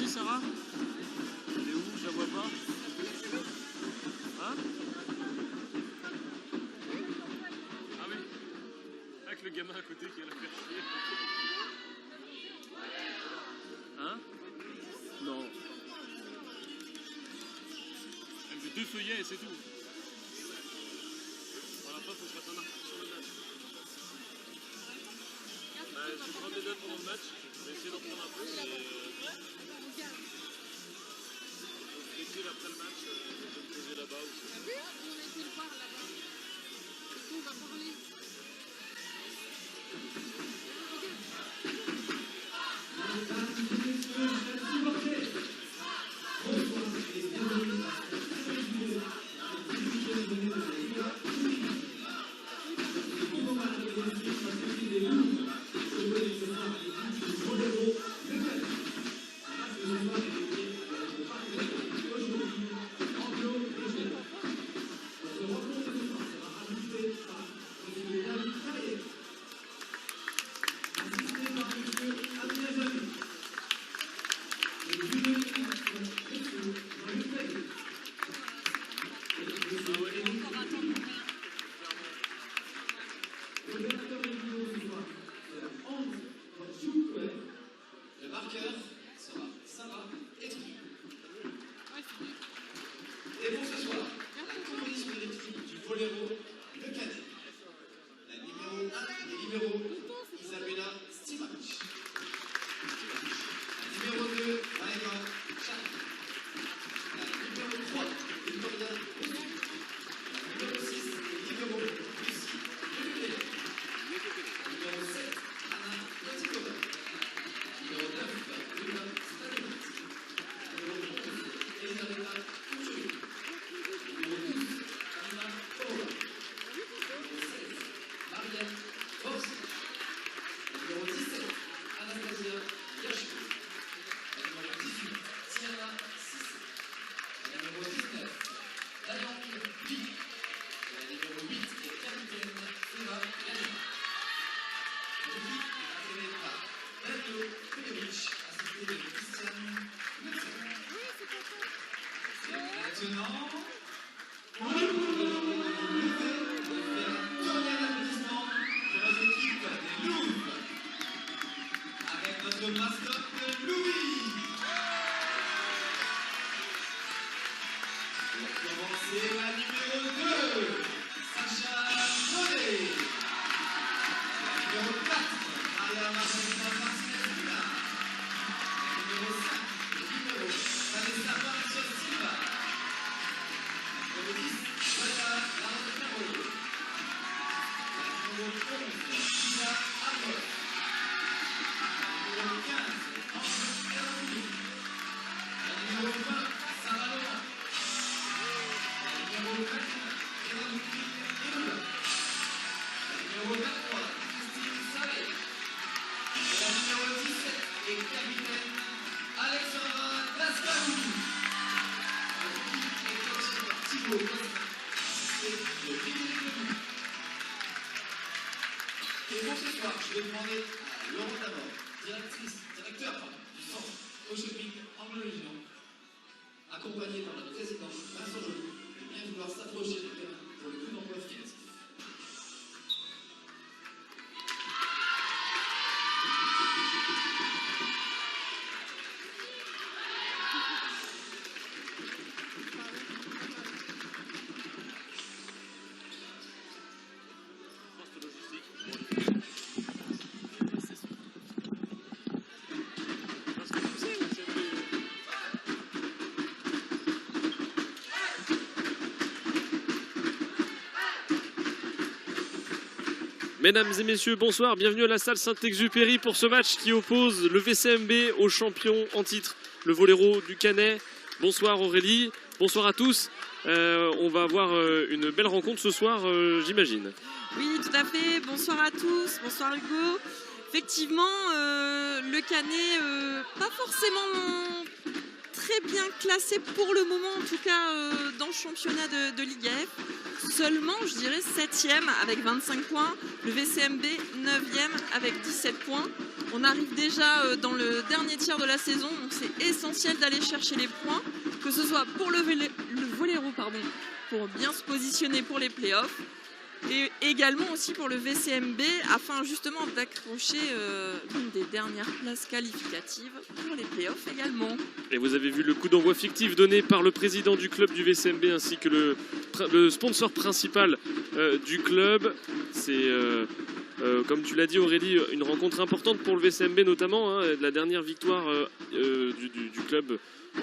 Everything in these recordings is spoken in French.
partie, Sarah? Elle est où? Je la vois pas. Hein? Ah oui. Avec le gamin à côté qui a la faire chier. Hein? Non. Elle fait 2 feuillets et c'est tout. Voilà, après, faut que je fasse un article sur le match. Je vais prendre des notes pendant le match. Je vais essayer d'en prendre un peu. Et après le match, je vais me poser là-bas aussi. T'as vu? On a été le voir là-bas. On va parler. Et pour ce soir, je vais demander à Laurent d'abord, directeur du centre au shopping Anglo-Légion, accompagné par notre président Vincent Joly, de bien vouloir s'approcher du terrain pour le coup d'envoi final. Mesdames et messieurs, bonsoir, bienvenue à la salle Saint-Exupéry pour ce match qui oppose le VCMB au champion en titre, le Voléro du Canet. Bonsoir Aurélie, bonsoir à tous. On va avoir une belle rencontre ce soir, j'imagine. Oui, tout à fait, bonsoir à tous, bonsoir Hugo. Effectivement, le Canet, pas forcément très bien classé pour le moment, en tout cas dans le championnat de Ligue F. Seulement, je dirais, 7e avec 25 points. Le VCMB, 9e avec 17 points. On arrive déjà dans le dernier tiers de la saison, donc c'est essentiel d'aller chercher les points, que ce soit pour le Voléro, pour bien se positionner pour les playoffs, et également aussi pour le VCMB, afin justement d'accrocher l'une des dernières places qualificatives pour les playoffs également. Et vous avez vu le coup d'envoi fictif donné par le président du club du VCMB ainsi que le sponsor principal du club. C'est, comme tu l'as dit Aurélie, une rencontre importante pour le VCMB notamment. La dernière victoire du club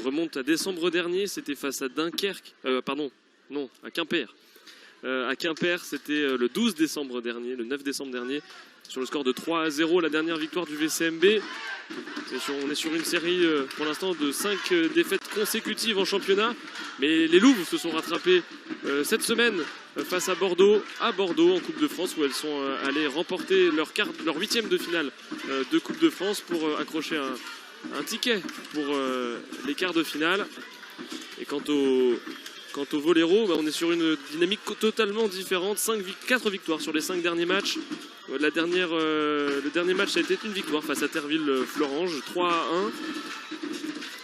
remonte à décembre dernier, c'était face à Dunkerque, à Quimper. À Quimper, c'était le 12 décembre dernier, le 9 décembre dernier, sur le score de 3-0, la dernière victoire du VCMB. On est sur une série pour l'instant de 5 défaites consécutives en championnat, mais les Louves se sont rattrapées cette semaine face à Bordeaux en Coupe de France, où elles sont allées remporter leur 8e de finale de Coupe de France pour accrocher un ticket pour les quarts de finale. Et quant au Voléro, on est sur une dynamique totalement différente. 4 victoires sur les 5 derniers matchs. Le dernier match a été une victoire face à Terville-Florange, 3-1.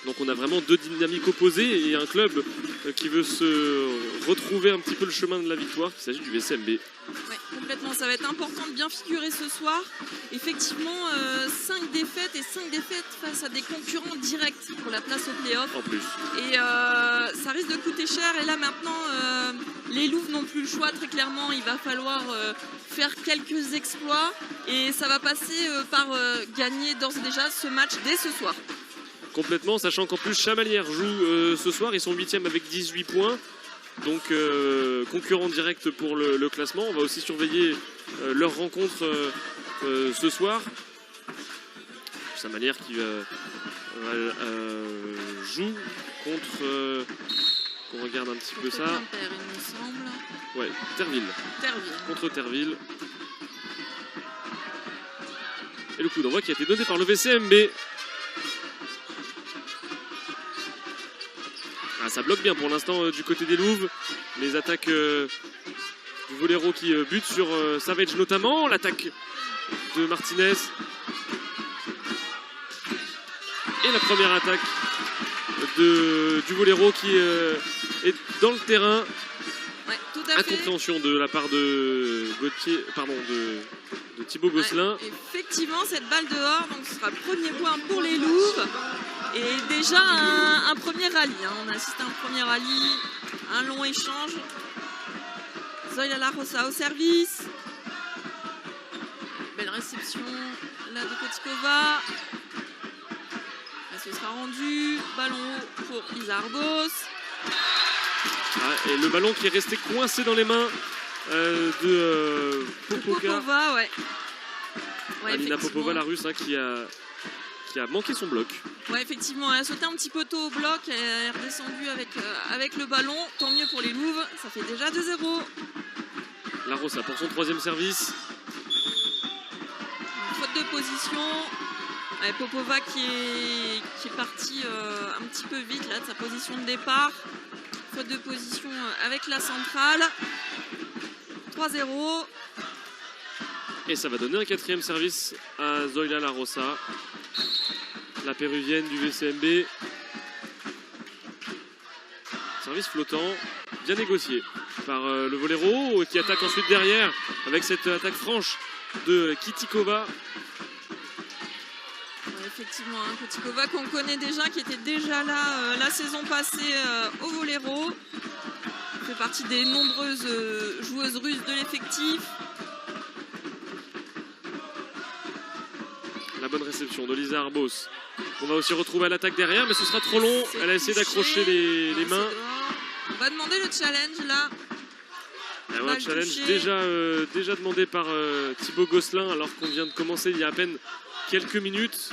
Donc on a vraiment deux dynamiques opposées et un club qui veut se retrouver un petit peu le chemin de la victoire. Il s'agit du VCMB. Ouais, complètement. Ça va être important de bien figurer ce soir. Effectivement, 5 défaites face à des concurrents directs pour la place au play-off. En plus. Et ça risque de coûter cher. Et là maintenant, les Louves n'ont plus le choix. Très clairement, il va falloir faire quelques exploits. Et ça va passer par gagner d'ores et déjà ce match dès ce soir. Complètement, sachant qu'en plus Chamalières joue ce soir. Ils sont 8e avec 18 points. Donc concurrent direct pour le classement. On va aussi surveiller leur rencontre ce soir. Chamalières qui joue contre... qu'on regarde un petit peu ça. Quimper, il me semble. Ouais, Terville. Contre Terville. Et le coup d'envoi qui a été donné par le VCMB. Ah, ça bloque bien pour l'instant du côté des Louves. Les attaques du Voléro qui butent sur Savage notamment. L'attaque de Martinez. Et la première attaque du Voléro qui est dans le terrain. Ouais, tout à fait. Incompréhension de la part de Thibaut Gosselin. Ouais, effectivement, cette balle dehors, donc ce sera le premier point pour les Louves. Et déjà un premier rallye. On assiste à un premier rallye, un long échange. Zoila La Rosa au service. Belle réception là de Kotikova. Ce sera rendu. Ballon pour Lisa Arbos. Ah, et le ballon qui est resté coincé dans les mains de Popova, ouais. Alina Popova, la russe, qui a manqué son bloc. Ouais, effectivement, elle a sauté un petit peu tôt au bloc, elle est redescendue avec le ballon. Tant mieux pour les Louves, ça fait déjà 2-0. La Rosa pour son 3e service. Faute de position. Ouais, Popova qui est partie un petit peu vite là de sa position de départ. Faute de position avec la centrale. 3-0. Et ça va donner un 4e service à Zoila La Rosa, la péruvienne du VCMB. Service flottant, bien négocié par le Voléro qui attaque ensuite derrière avec cette attaque franche de Kitikova. Ouais, effectivement, Kotikova qu'on connaît déjà, qui était déjà là la saison passée au Voléro. Fait partie des nombreuses joueuses russes de l'effectif. La bonne réception de Lisa Arbos. On va aussi retrouver à l'attaque derrière, mais ce sera trop long. Elle a essayé d'accrocher les mains. On va demander le challenge là. Un challenge déjà demandé par Thibaut Gosselin alors qu'on vient de commencer il y a à peine quelques minutes.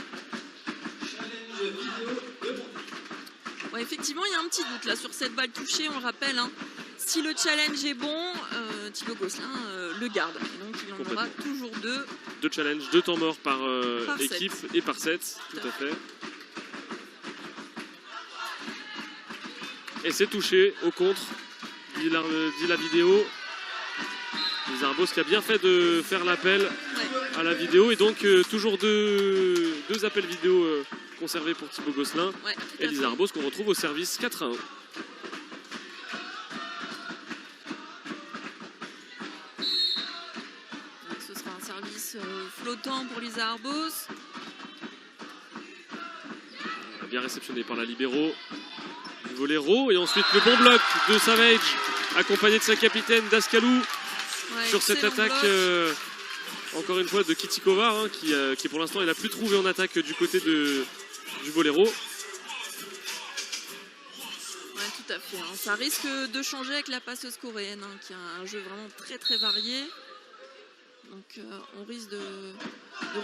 Ouais, effectivement, il y a un petit doute là sur cette balle touchée, on le rappelle. Si le challenge est bon, Thibaut Gosselin le garde. Et donc il en aura toujours 2. 2 challenges, 2 temps morts par équipe et par set, tout à fait. Et c'est touché au contre, dit la vidéo. Les Arbos qui a bien fait de faire l'appel à la vidéo. Et donc toujours deux appels vidéo conservés pour Thibaut Gosselin Ouais, tout à et Lisa fait. Arbos qu'on retrouve au service 4-1. Donc ce sera un service flottant pour Lisa Arbos. Bien réceptionné par la libéro du voléro. Et ensuite le bon bloc de Savage accompagné de sa capitaine Daskalou Ouais, sur cette excellent attaque. bloc. Encore une fois de Kitikova hein, qui pour l'instant elle n'a plus trouvé en attaque du côté du voléro. Ouais, tout à fait. Hein. Ça risque de changer avec la passeuse coréenne, hein, qui a un jeu vraiment très très varié. Donc on risque de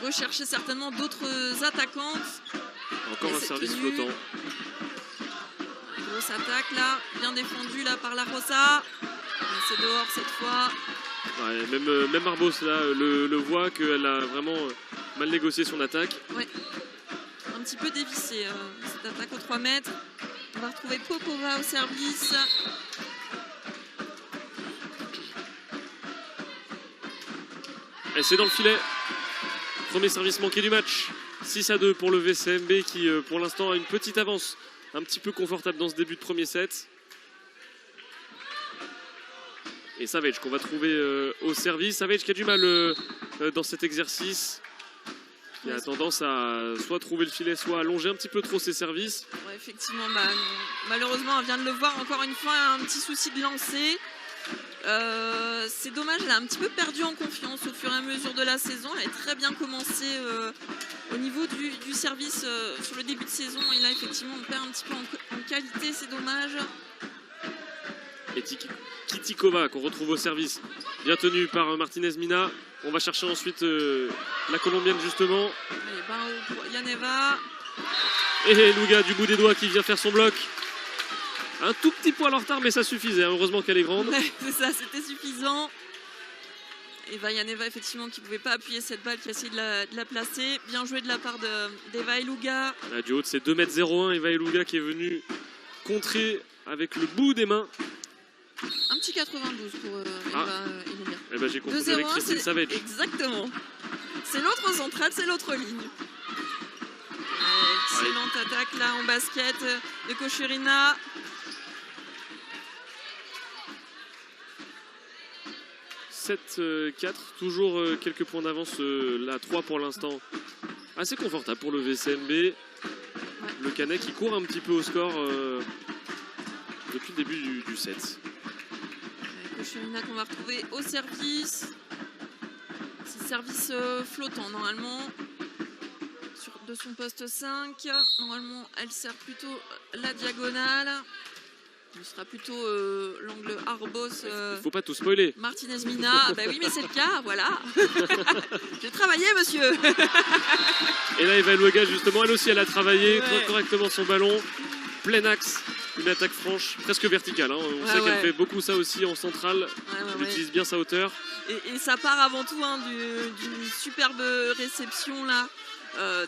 rechercher certainement d'autres attaquantes. Encore Et un c'est service tenu. flottant. Grosse attaque là, bien défendue là par la Rosa. Mais c'est dehors cette fois. Ouais, même Arbos là le voit qu'elle a vraiment mal négocié son attaque. Un petit peu dévissée cette attaque aux 3 mètres. On va retrouver Popova au service. Et c'est dans le filet. Premier service manqué du match. 6-2 pour le VCMB qui pour l'instant a une petite avance un petit peu confortable dans ce début de premier set. Et Savage qu'on va trouver au service. Savage qui a du mal dans cet exercice. Qui a tendance à soit trouver le filet, soit allonger un petit peu trop ses services. Ouais, effectivement, malheureusement, on vient de le voir encore une fois, un petit souci de lancer. C'est dommage, elle a un petit peu perdu en confiance au fur et à mesure de la saison. Elle a très bien commencé au niveau du service sur le début de saison. Et là, effectivement, on perd un petit peu en qualité, c'est dommage. Et Kitikova qu'on retrouve au service, bien tenu par Martinez Mina. On va chercher ensuite la Colombienne justement. Allez, Bao pour Yaneva. Et Luga du bout des doigts qui vient faire son bloc. Un tout petit poil en retard mais ça suffisait, hein. Heureusement qu'elle est grande. Ouais, c'est ça, c'était suffisant. Et Yaneva, effectivement, qui ne pouvait pas appuyer cette balle, qui a essayé de la placer. Bien joué de la part d'Eva Eluga. Du haut de ses 2,01 m, Eva Eluga qui est venue contrer avec le bout des mains. Un petit 92 pour Eva Eluga. Eh ben, j'ai confondu avec 2-0-1, Christine Savage. Exactement. C'est l'autre centrale, c'est l'autre ligne. Excellente attaque là en basket de Kocherina. « 7-4, toujours quelques points d'avance, là 3 pour l'instant. Assez confortable pour le VCMB. Ouais. Le Canet qui court un petit peu au score depuis le début du set. Kocherina qu'on va retrouver au service. C'est service flottant normalement. De son poste 5. Normalement, elle sert plutôt la diagonale. Ce sera plutôt l'angle Arbos. Il faut pas tout spoiler. Martinez Mina. Bah oui, mais c'est le cas, voilà. J'ai travaillé, monsieur. Et là, Eva Eluga, justement, elle aussi, elle a travaillé correctement son ballon. Plein axe. Une attaque franche, presque verticale. Hein. On sait qu'elle fait beaucoup ça aussi en centrale. Elle utilise bien sa hauteur. Et ça part avant tout hein, d'une superbe réception là.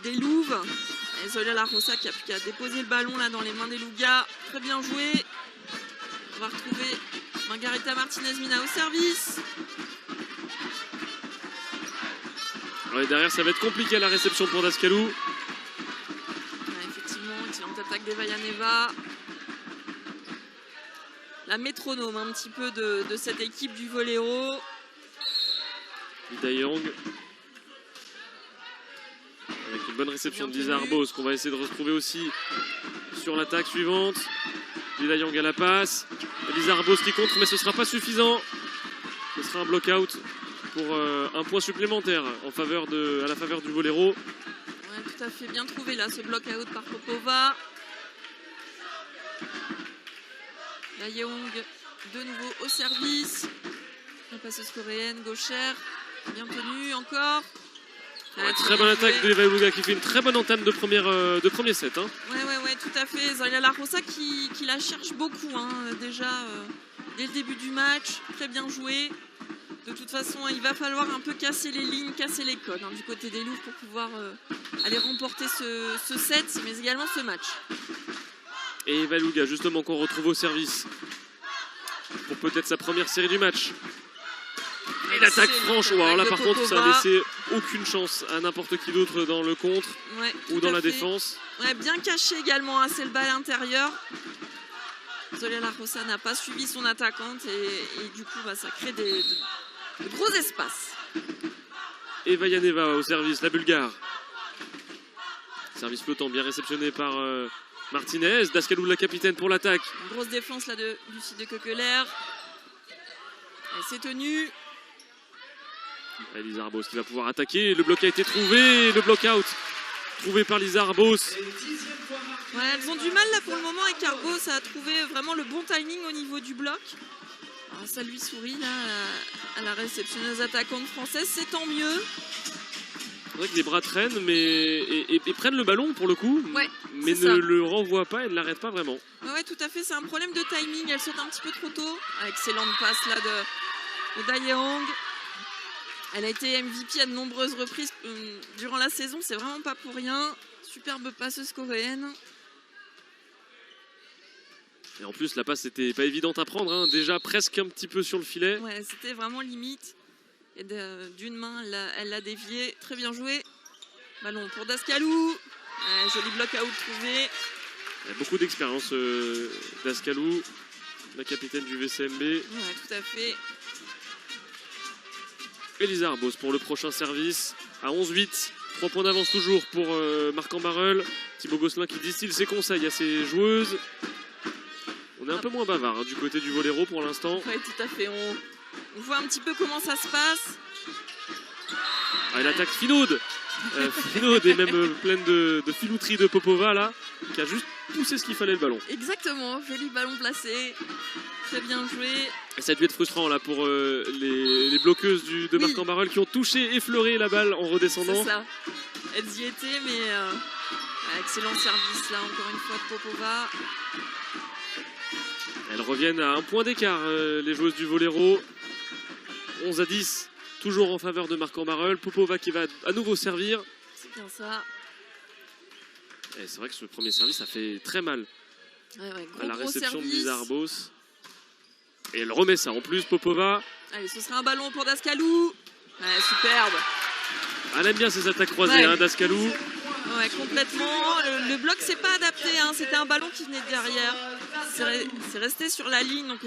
Des Louves. Et Zoila La Rosa qui a déposé le ballon là dans les mains des Luga. Très bien joué. On va retrouver Margarita Martinez Mina au service. Ouais, derrière, ça va être compliqué à la réception pour Daskalou. Ouais, effectivement, excellente attaque d'Eva Yaneva. La métronome un petit peu de cette équipe du voléro. Ida Young. Avec une bonne réception de Lisa Arbos qu'on va essayer de retrouver aussi sur l'attaque suivante. Lida Young à la passe. Lisa Arbos qui contre, mais ce ne sera pas suffisant. Ce sera un block-out pour un point supplémentaire à la faveur du voléro. Ouais, tout à fait bien trouvé là, ce block-out par Popova. La Young de nouveau au service. La passeuse coréenne, gauchère. Bien tenue encore. Ouais, très bonne attaque de Eva Eluga qui fait une très bonne entame de premier set. Hein. Ouais, tout à fait. Zoila La Rosa qui la cherche beaucoup hein, déjà dès le début du match. Très bien joué. De toute façon, il va falloir un peu casser les lignes, casser les codes hein, du côté des Loups pour pouvoir aller remporter ce set, mais également ce match. Et Eva Eluga, justement, qu'on retrouve au service pour peut-être sa première série du match. Et l'attaque franche, wow, là par contre, ça a laissé aucune chance à n'importe qui d'autre dans le contre Ouais, ou tout dans à la fait. défense. Ouais, bien caché également, hein, c'est le bal intérieur. Zoya La Rosa n'a pas suivi son attaquante et du coup bah, ça crée de gros espaces. Et Vayaneva au service, la Bulgare. Service flottant bien réceptionné par Martinez. Dascalou la capitaine pour l'attaque. Une grosse défense là de Lucie de Coquelaire. Elle s'est tenue. Lisa Arbos qui va pouvoir attaquer. Le bloc a été trouvé. Le bloc out trouvé par Lisa Arbos. Ouais, elles ont du mal là pour le moment et Arbos a trouvé vraiment le bon timing au niveau du bloc. Alors, ça lui sourit là à la réceptionneuse attaquante française, c'est tant mieux. C'est vrai que les bras traînent et prennent le ballon pour le coup, Ouais, mais c'est ne ça. le renvoient pas et ne l'arrêtent pas vraiment. Ouais, tout à fait, c'est un problème de timing, elle saute un petit peu trop tôt. Excellente passe là de Dai Hong. Elle a été MVP à de nombreuses reprises durant la saison, c'est vraiment pas pour rien. Superbe passeuse coréenne. Et en plus, la passe n'était pas évidente à prendre, hein. Déjà presque un petit peu sur le filet. Ouais, c'était vraiment limite. Et d'une main, elle l'a dévié. Très bien joué. Ballon pour Dascalou. Joli bloc out trouvé. Il y a beaucoup d'expérience Dascalou, la capitaine du VCMB. Ouais, tout à fait. Elisa Arbos pour le prochain service à 11-8. 3 points d'avance toujours pour Marc Ambarel. Thibaut Gosselin qui distille ses conseils à ses joueuses. On est un peu moins bavard hein, du côté du voléro pour l'instant. Ouais, tout à fait. On voit un petit peu comment ça se passe. Ah, l'attaque Finaude. Finaude est même pleine de filouterie de Popova là, qui a juste poussé ce qu'il fallait le ballon. Exactement, joli ballon placé. Très bien joué. Et ça a dû être frustrant là pour les bloqueuses de Oui. Marc Ambarel qui ont touché, effleuré la balle en redescendant. C'est ça. Elles y étaient, mais excellent service là, encore une fois de Popova. Elles reviennent à un point d'écart, les joueuses du voléro. 11-10, toujours en faveur de Marc Ambarel. Popova qui va à nouveau servir. C'est bien ça. Et c'est vrai que ce premier service, ça fait très mal Ouais, à la gros réception de service. Lisa Arbos. Et elle remet ça en plus, Popova. Allez, ce sera un ballon pour Dascalou. Ouais, superbe. Elle aime bien ses attaques croisées, Ouais. hein, Dascalou. Ouais, complètement. Le bloc s'est pas adapté, hein. C'était un ballon qui venait de derrière. C'est resté sur la ligne, donc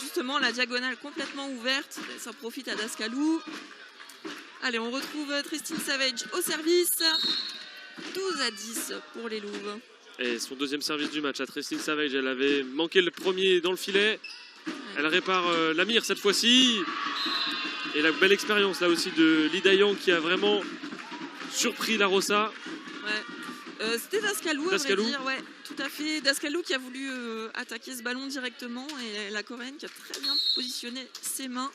justement la diagonale complètement ouverte. Ça profite à Dascalou. Allez, on retrouve Tristine Savage au service. 12-10 pour les Louves. Et son deuxième service du match à Tristine Savage. Elle avait manqué le premier dans le filet. Elle répare la mire cette fois-ci. Et la belle expérience là aussi de Lee Dai-Hong qui a vraiment surpris la Rosa. Ouais. C'était Dascalou, à vrai Dascalou. dire. Ouais, tout à fait. Dascalou qui a voulu attaquer ce ballon directement et la Coréenne qui a très bien positionné ses mains.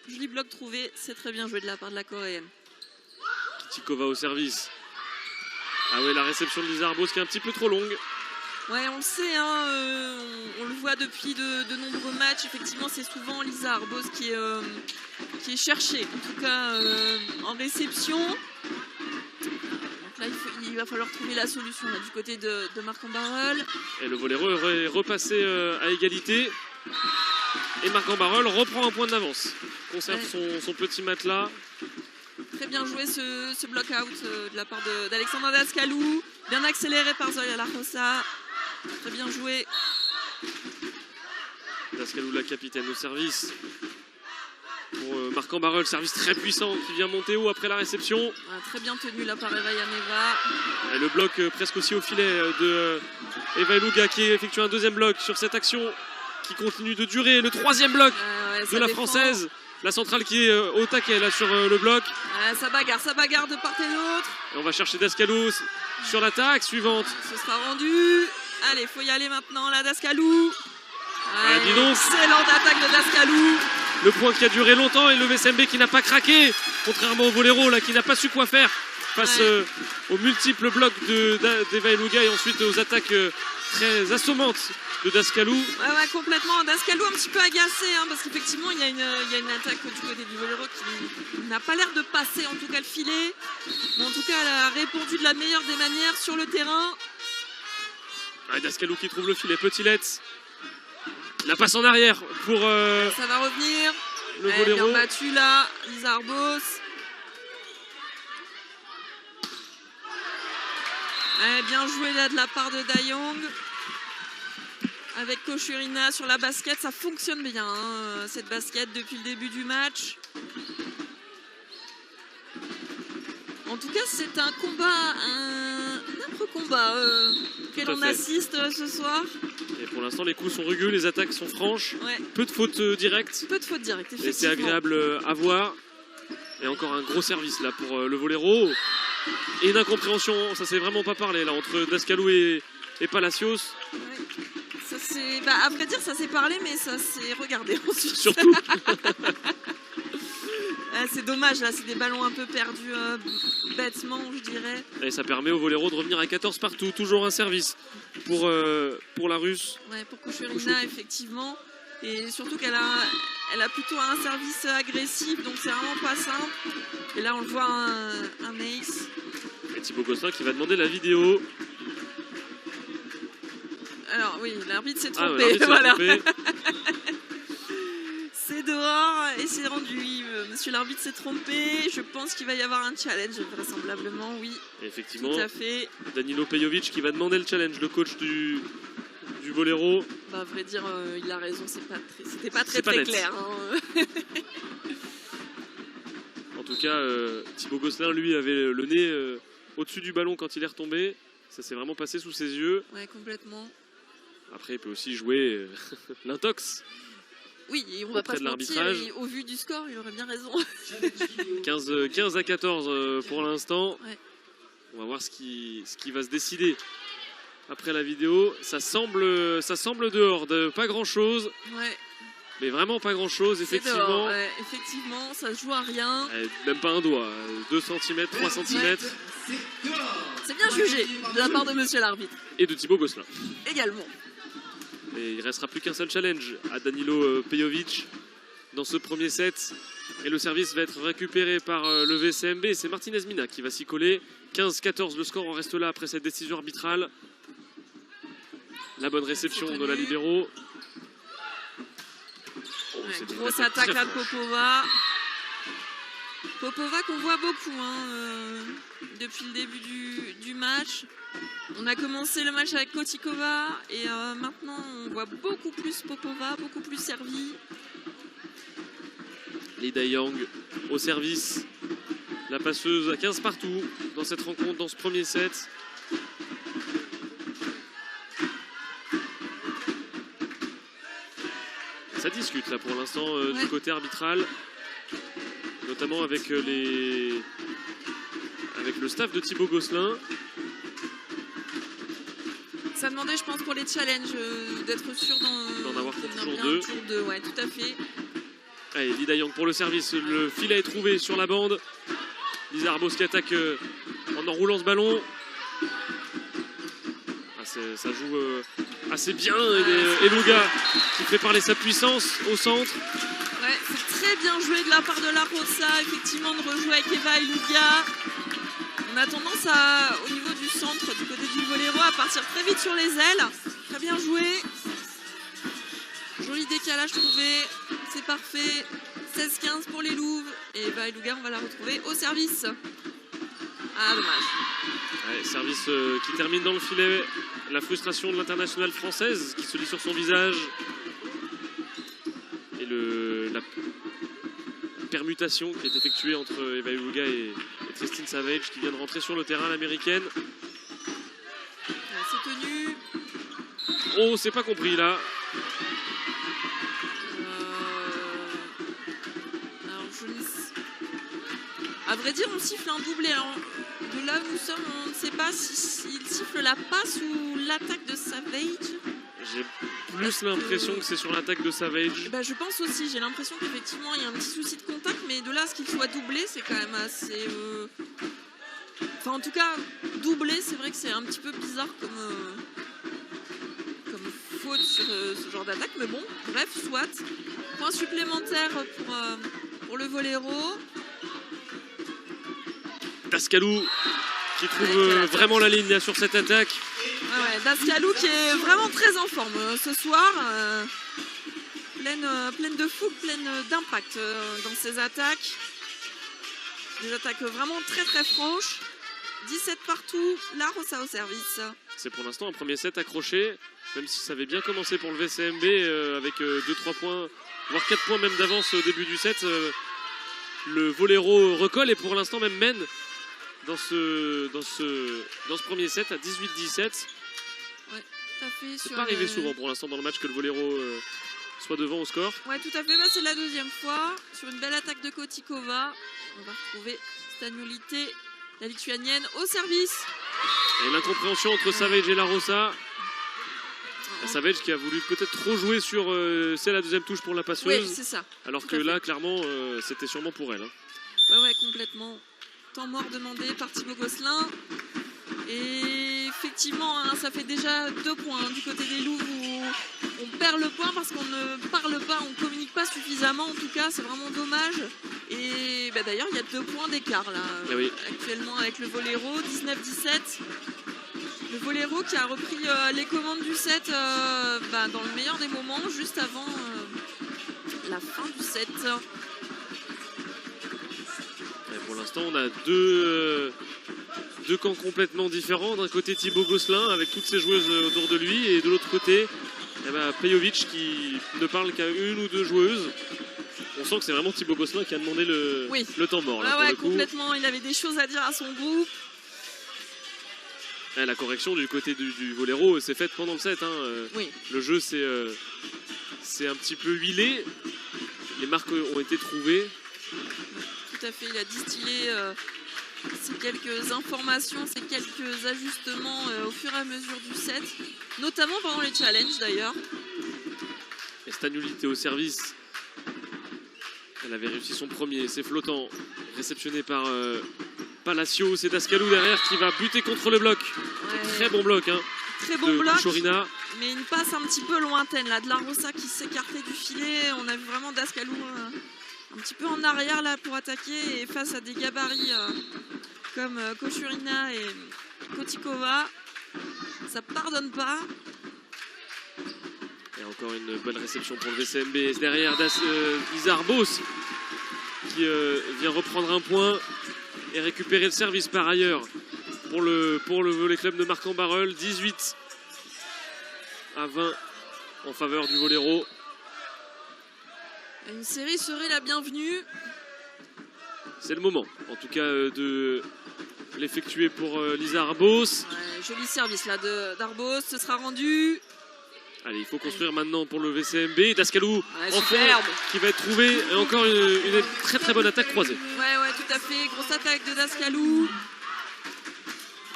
Joli bloc trouvé, c'est très bien joué de la part de la Coréenne. Kitikova au service. Ah ouais, la réception de Lisa Arbos qui est un petit peu trop longue. Ouais, on le sait, hein, on le voit depuis de nombreux matchs. Effectivement, c'est souvent Lisa Arbos qui est cherchée, en tout cas en réception. Donc là, il va falloir trouver la solution là, du côté de Marc Ambarel. Et le volleyeur est repassé à égalité. Et Marc Ambarel reprend un point d'avance. Conserve son petit matelas. Très bien joué ce block-out de la part d'Alexandra Dascalou. Bien accéléré par Zoya La Rosa. Très bien joué. Dascalou, la capitaine, au service. Pour Marc Ambarel, service très puissant qui vient monter haut après la réception. Très bien tenu là par Eva Yaneva. Et le bloc presque aussi au filet de Eva Eluga qui effectue un deuxième bloc sur cette action qui continue de durer. Le troisième bloc Ouais, de ça la défend. Française. La centrale qui est au taquet là sur le bloc. Ça bagarre de part et d'autre. Et on va chercher Dascalou sur l'attaque suivante. Ce sera rendu. Allez, faut y aller maintenant là, Dascalou. Ah, dis donc. Excellente attaque de Dascalou. Le point qui a duré longtemps et le VCMB qui n'a pas craqué, contrairement au voléro là qui n'a pas su quoi faire face aux multiples blocs d'Eva Eluga et ensuite aux attaques très assommantes de Dascalou. Ouais, complètement. Dascalou un petit peu agacé, hein, parce qu'effectivement, il y a une attaque du côté du voléro qui n'a pas l'air de passer, en tout cas le filet. Mais en tout cas, elle a répondu de la meilleure des manières sur le terrain. Ouais, Dascalou qui trouve le filet, Petit-Letz. La passe en arrière pour Ça va revenir. le Elle est bien voléro. battue là, Lisa Arbos. Bien joué là de la part de Dayong. Avec Kochurina sur la basket, ça fonctionne bien, hein, cette basket depuis le début du match. En tout cas, c'est un combat, un âpre combat auquel on assiste ce soir. Et pour l'instant, les coups sont rugueux, les attaques sont franches. Ouais. Peu de fautes directes. Peu de fautes directes, effectivement. Et c'est agréable à voir. Et encore un gros service là pour le voléro. Et une incompréhension, ça s'est vraiment pas parlé là entre Dascalou et Palacios. Ouais. Ça c'est, à vrai dire, ça s'est parlé, mais ça s'est regardé ensuite. Surtout. C'est dommage, là, c'est des ballons un peu perdus bêtement, je dirais. Et ça permet au voléro de revenir à 14 partout. Toujours un service pour la Russe. Ouais, pour Kochurina, effectivement. Et surtout qu'elle a plutôt un service agressif, donc c'est vraiment pas simple. Et là, on le voit un ace. Et Thibaut Gosselin qui va demander la vidéo. Alors oui, l'arbitre s'est Ah, trompé. ouais, voilà. trompé. C'est dehors et c'est rendu. Monsieur l'arbitre s'est trompé. Je pense qu'il va y avoir un challenge, vraisemblablement, oui. Et effectivement, tout à fait. Danilo Pejovic qui va demander le challenge, le coach du voléro. À vrai dire, il a raison, c'était pas C'est très net. clair. Hein. En tout cas, Thibaut Gosselin, lui, avait le nez au-dessus du ballon quand il est retombé. Ça s'est vraiment passé sous ses yeux. Ouais, complètement. Après, il peut aussi jouer l'intox. Oui, et on va pas Auprès se de mentir, l'arbitrage. au vu du score, il aurait bien raison. 15 à 14 pour l'instant. Ouais. On va voir ce qui va se décider après la vidéo. Ça semble dehors de pas grand-chose. Ouais, Mais vraiment pas grand-chose, c'est effectivement. dehors, ouais, effectivement, ça se joue à rien. Même pas un doigt. 2 cm, 3 cm. C'est bien jugé de la part de monsieur l'arbitre, Et de Thibaut Gosselin. également. Et il restera plus qu'un seul challenge à Danilo Pejovic dans ce premier set. Et le service va être récupéré par le VCMB. C'est Martinez Mina qui va s'y coller. 15-14, le score en reste là après cette décision arbitrale. La bonne réception de la libéro. Oh, Ouais, c'était une grosse attaque attaque très à franche. Popova. Popova qu'on voit beaucoup hein, depuis le début du match. On a commencé le match avec Kotikova et maintenant on voit beaucoup plus Popova, beaucoup plus servi. Lee Dae-Young au service. La passeuse à 15 partout dans cette rencontre, dans ce premier set. Ça discute là pour l'instant du côté arbitral, notamment avec le staff de Thibaut Gosselin. Ça demandait, je pense, pour les challenges d'être sûr D'en avoir pour toujours bien deux. un tour deux, ouais, tout à fait. Allez, Lee Dae-Young pour le service, le filet est trouvé sur la bande. Lisa Arbos qui attaque en enroulant ce ballon. Ah, ça joue assez bien. Et Luga qui fait parler sa puissance au centre. Ouais, c'est très bien joué de la part de la Rosa, effectivement, de rejouer avec Eva et Luga. On a tendance au niveau du centre, du côté du voléro, à partir très vite sur les ailes. Très bien joué. Joli décalage trouvé. C'est parfait. 16-15 pour les Louves. Et Eva et Luga, on va la retrouver au service. Ah, dommage. Ouais, service qui termine dans le filet. La frustration de l'internationale française qui se lit sur son visage. Et la permutation qui est effectuée entre Eva Luga et Christine Savage qui vient de rentrer sur le terrain, l'américaine. C'est tenu. Oh, c'est pas compris là. Alors, à vrai dire, on siffle un doublé. Alors, de là où nous sommes, on ne sait pas s'il siffle la passe ou l'attaque de Savage. J'ai plus l'impression que c'est sur l'attaque de Savage. Je pense aussi, j'ai l'impression qu'effectivement il y a un petit souci de contact, mais de là à ce qu'il soit doublé, c'est quand même assez... Enfin en tout cas, doublé, c'est vrai que c'est un petit peu bizarre comme faute sur ce genre d'attaque, mais bon, bref, soit. Point supplémentaire pour le voléro. Dascalou qui trouve vraiment la ligne là, sur cette attaque. Ouais, Dascalou qui est vraiment très en forme ce soir, pleine de fougue, pleine d'impact dans ses attaques. Des attaques vraiment très très franches. 17 partout, la Rosa au service. C'est pour l'instant un premier set accroché, même si ça avait bien commencé pour le VCMB avec 2-3 points, voire 4 points même d'avance au début du set. Le Voléro recolle et pour l'instant même mène dans ce premier set à 18-17. Tout à fait. C'est pas arrivé souvent pour l'instant dans le match que le Voléro soit devant au score. Ouais, tout à fait. Bah, c'est la deuxième fois. Sur une belle attaque de Kotikova, on va retrouver Stagnolité, la lituanienne, au service. Et l'incompréhension entre Savage et la Rosa. La Savage qui a voulu peut-être trop jouer sur c'est la deuxième touche pour la passeuse. Oui, c'est ça. Alors que là, clairement, c'était sûrement pour elle. Ouais, complètement. Temps mort demandé par Thibaut Gosselin. Et effectivement, hein, ça fait déjà 2 points du côté des Loups où on perd le point parce qu'on ne parle pas, on ne communique pas suffisamment. En tout cas, c'est vraiment dommage. Et bah, d'ailleurs, il y a 2 points d'écart là, actuellement avec le Voléro, 19-17. Le Voléro qui a repris les commandes du set dans le meilleur des moments, juste avant la fin du set. Et pour l'instant, on a deux camps complètement différents. D'un côté, Thibaut Gosselin avec toutes ses joueuses autour de lui, et de l'autre côté, Pejovic qui ne parle qu'à 1 ou 2 joueuses. On sent que c'est vraiment Thibaut Gosselin qui a demandé le temps mort. Là, pour le coup. Complètement. Il avait des choses à dire à son groupe. La correction du côté du Voléro s'est faite pendant le set. Le jeu c'est un petit peu huilé. Les marques ont été trouvées. Tout à fait. Il a distillé ces quelques informations, ces quelques ajustements au fur et à mesure du set, notamment pendant les challenges d'ailleurs. Et Stagnolité au service. Elle avait réussi son premier, c'est flottant, réceptionné par Palacio. C'est Dascalou derrière qui va buter contre le bloc. Très bon bloc très bon bloc, Chorina. Mais une passe un petit peu lointaine là, de la Rosa qui s'écartait du filet. On a vu vraiment Dascalou un petit peu en arrière là pour attaquer, et face à des gabarits comme Kochurina et Kotikova, ça pardonne pas. Et encore une bonne réception pour le VCMB. Derrière Lizarbos qui vient reprendre un point et récupérer le service par ailleurs pour le volley club de Marc-en-Barœul. 18-20 en faveur du Voléro. Une série serait la bienvenue. C'est le moment, en tout cas, de l'effectuer pour Lizarbos. Joli service là d'Arbos, ce sera rendu. Allez, il faut construire maintenant pour le VCMB. Dascalou, superbe, qui va être trouvé. Et encore une très très bonne attaque croisée. Ouais, tout à fait. Grosse attaque de Dascalou.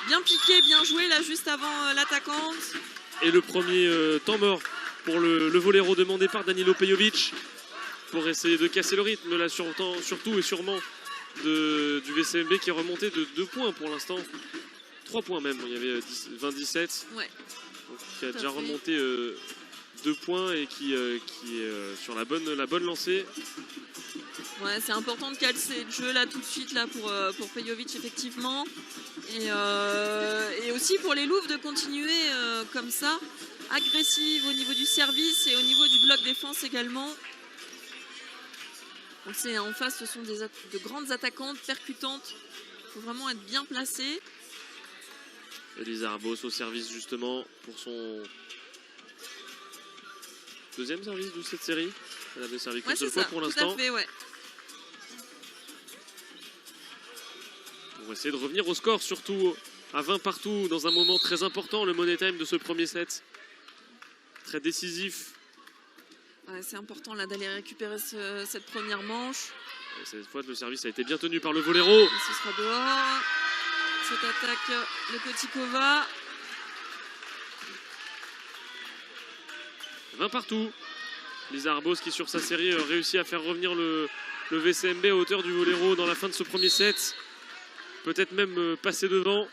Bien piqué, bien joué là juste avant l'attaquante. Et le premier temps mort pour le Voléro demandé par Danilo Pejovic pour essayer de casser le rythme là, surtout et sûrement du VCMB qui est remonté de 2 points pour l'instant. 3 points même, il y avait 20-17. Ouais. Donc, qui a déjà remonté 2 points et qui est sur la bonne lancée. Ouais, c'est important de calcer le jeu là tout de suite là pour Pejovic effectivement. Et aussi pour les Louves de continuer comme ça, agressive au niveau du service et au niveau du bloc défense également. Donc c'est en face, ce sont de grandes attaquantes percutantes. Il faut vraiment être bien placé. Elisa Arbos au service justement pour son deuxième service de cette série. Elle avait servi qu'une seule fois pour l'instant. Tout à fait, ouais. Pour essayer de revenir au score, surtout à 20 partout dans un moment très important, le money time de ce premier set. Très décisif. Ouais, c'est important là d'aller récupérer cette première manche. Et cette fois, le service a été bien tenu par le Voléro. Et ce sera dehors. Cette attaque de Kotikova. 20 partout. Lisa Arbos qui sur sa série réussit à faire revenir le VCMB à hauteur du Voléro dans la fin de ce premier set. Peut-être même passer devant.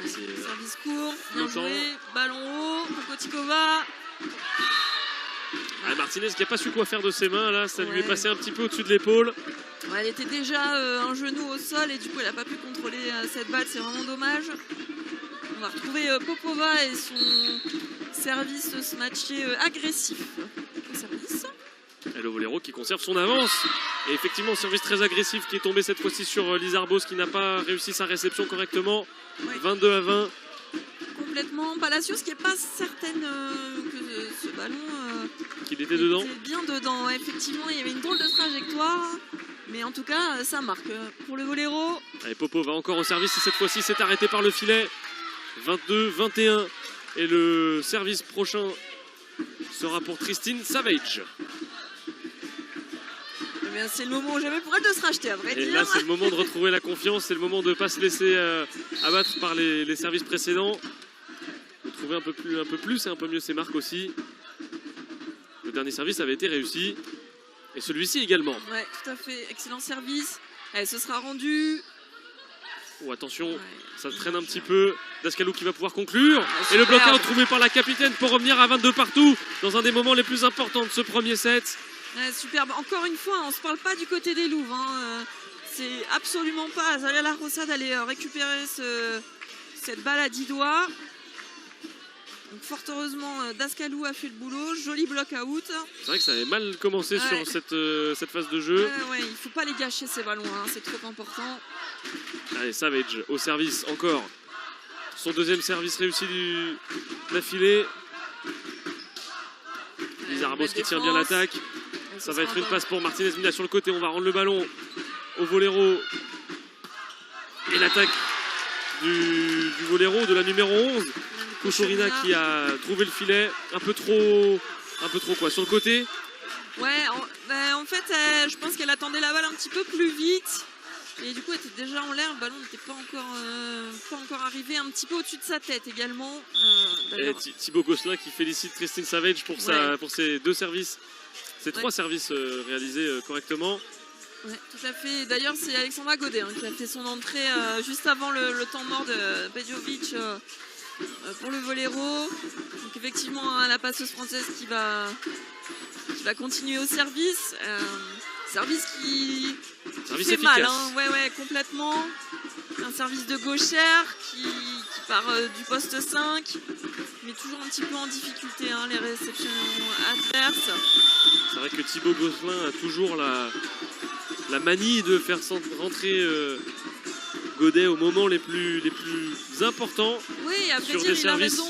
Service court, bien joué, ballon haut pour Kotikova. Martinez qui n'a pas su quoi faire de ses mains là, ça lui est passé un petit peu au-dessus de l'épaule. Ouais, elle était déjà un genou au sol et du coup elle n'a pas pu contrôler cette balle, c'est vraiment dommage. On va retrouver Popova et son service se matcher agressif au service. Et le Vollero qui conserve son avance. Et effectivement, service très agressif qui est tombé cette fois-ci sur Lizarbos qui n'a pas réussi sa réception correctement. Ouais. 22-20. Complètement. Palacios qui n'est pas certaine que ce ballon Qu'il était dedans. était bien dedans. Ouais, effectivement, il y avait une drôle de trajectoire. Mais en tout cas, ça marque pour le Vollero. Allez, Popo va encore au service et cette fois-ci c'est arrêté par le filet. 22-21. Et le service prochain sera pour Tristine Savage. Eh c'est le moment jamais pour elle de se racheter, à vrai Et dire. là c'est le moment de retrouver la confiance, c'est le moment de ne pas se laisser abattre par les services précédents. De trouver un peu plus et un peu mieux ses marques aussi. Le dernier service avait été réussi. Et celui-ci également. Ouais, tout à fait. Excellent service. Allez, ce sera rendu. Oh, attention, Ouais. ça traîne un petit peu. Dascalou qui va pouvoir conclure. Et le super. blockout trouvé par la capitaine pour revenir à 22 partout dans un des moments les plus importants de ce premier set. Ouais, superbe. Encore une fois, on ne se parle pas du côté des Louves. Hein. C'est absolument pas à Zaria La Rosa d'aller récupérer cette balle à 10 doigts. Donc, fort heureusement, Dascalou a fait le boulot. Joli block-out. C'est vrai que ça avait mal commencé Ouais. sur cette phase de jeu. Ouais, il ne faut pas les gâcher ces ballons. Hein. C'est trop important. Allez, Savage au service encore. Son deuxième service réussi d'affilée. Lizarbos qui tient bien l'attaque. Ça va être une passe pour Martinez Mina sur le côté. On va rendre le ballon au Vollero. Et l'attaque du Vollero de la numéro 11. Kochorina qui a trouvé le filet. Un peu trop quoi, sur le côté. Ouais, en fait, je pense qu'elle attendait la balle un petit peu plus vite. Et du coup, elle était déjà en l'air. Le ballon n'était pas encore arrivé. Un petit peu au-dessus de sa tête également. Et Thibaut Gosselin qui félicite Tristine Savage pour ses deux services. Ces trois services réalisés correctement. Ouais, tout à fait. D'ailleurs, c'est Alexandra Godet qui a fait son entrée juste avant le temps mort de Pejovic pour le Vollero. Donc effectivement, la passeuse française qui va continuer au service. Service qui fait efficace. mal, hein. Ouais, complètement. Un service de gauchère qui part du poste 5, mais toujours un petit peu en difficulté, hein, les réceptions adverses. C'est vrai que Thibaut Gosselin a toujours la manie de faire rentrer Godet au moment les plus importants. Oui, à vrai sur dire, des il a services. raison.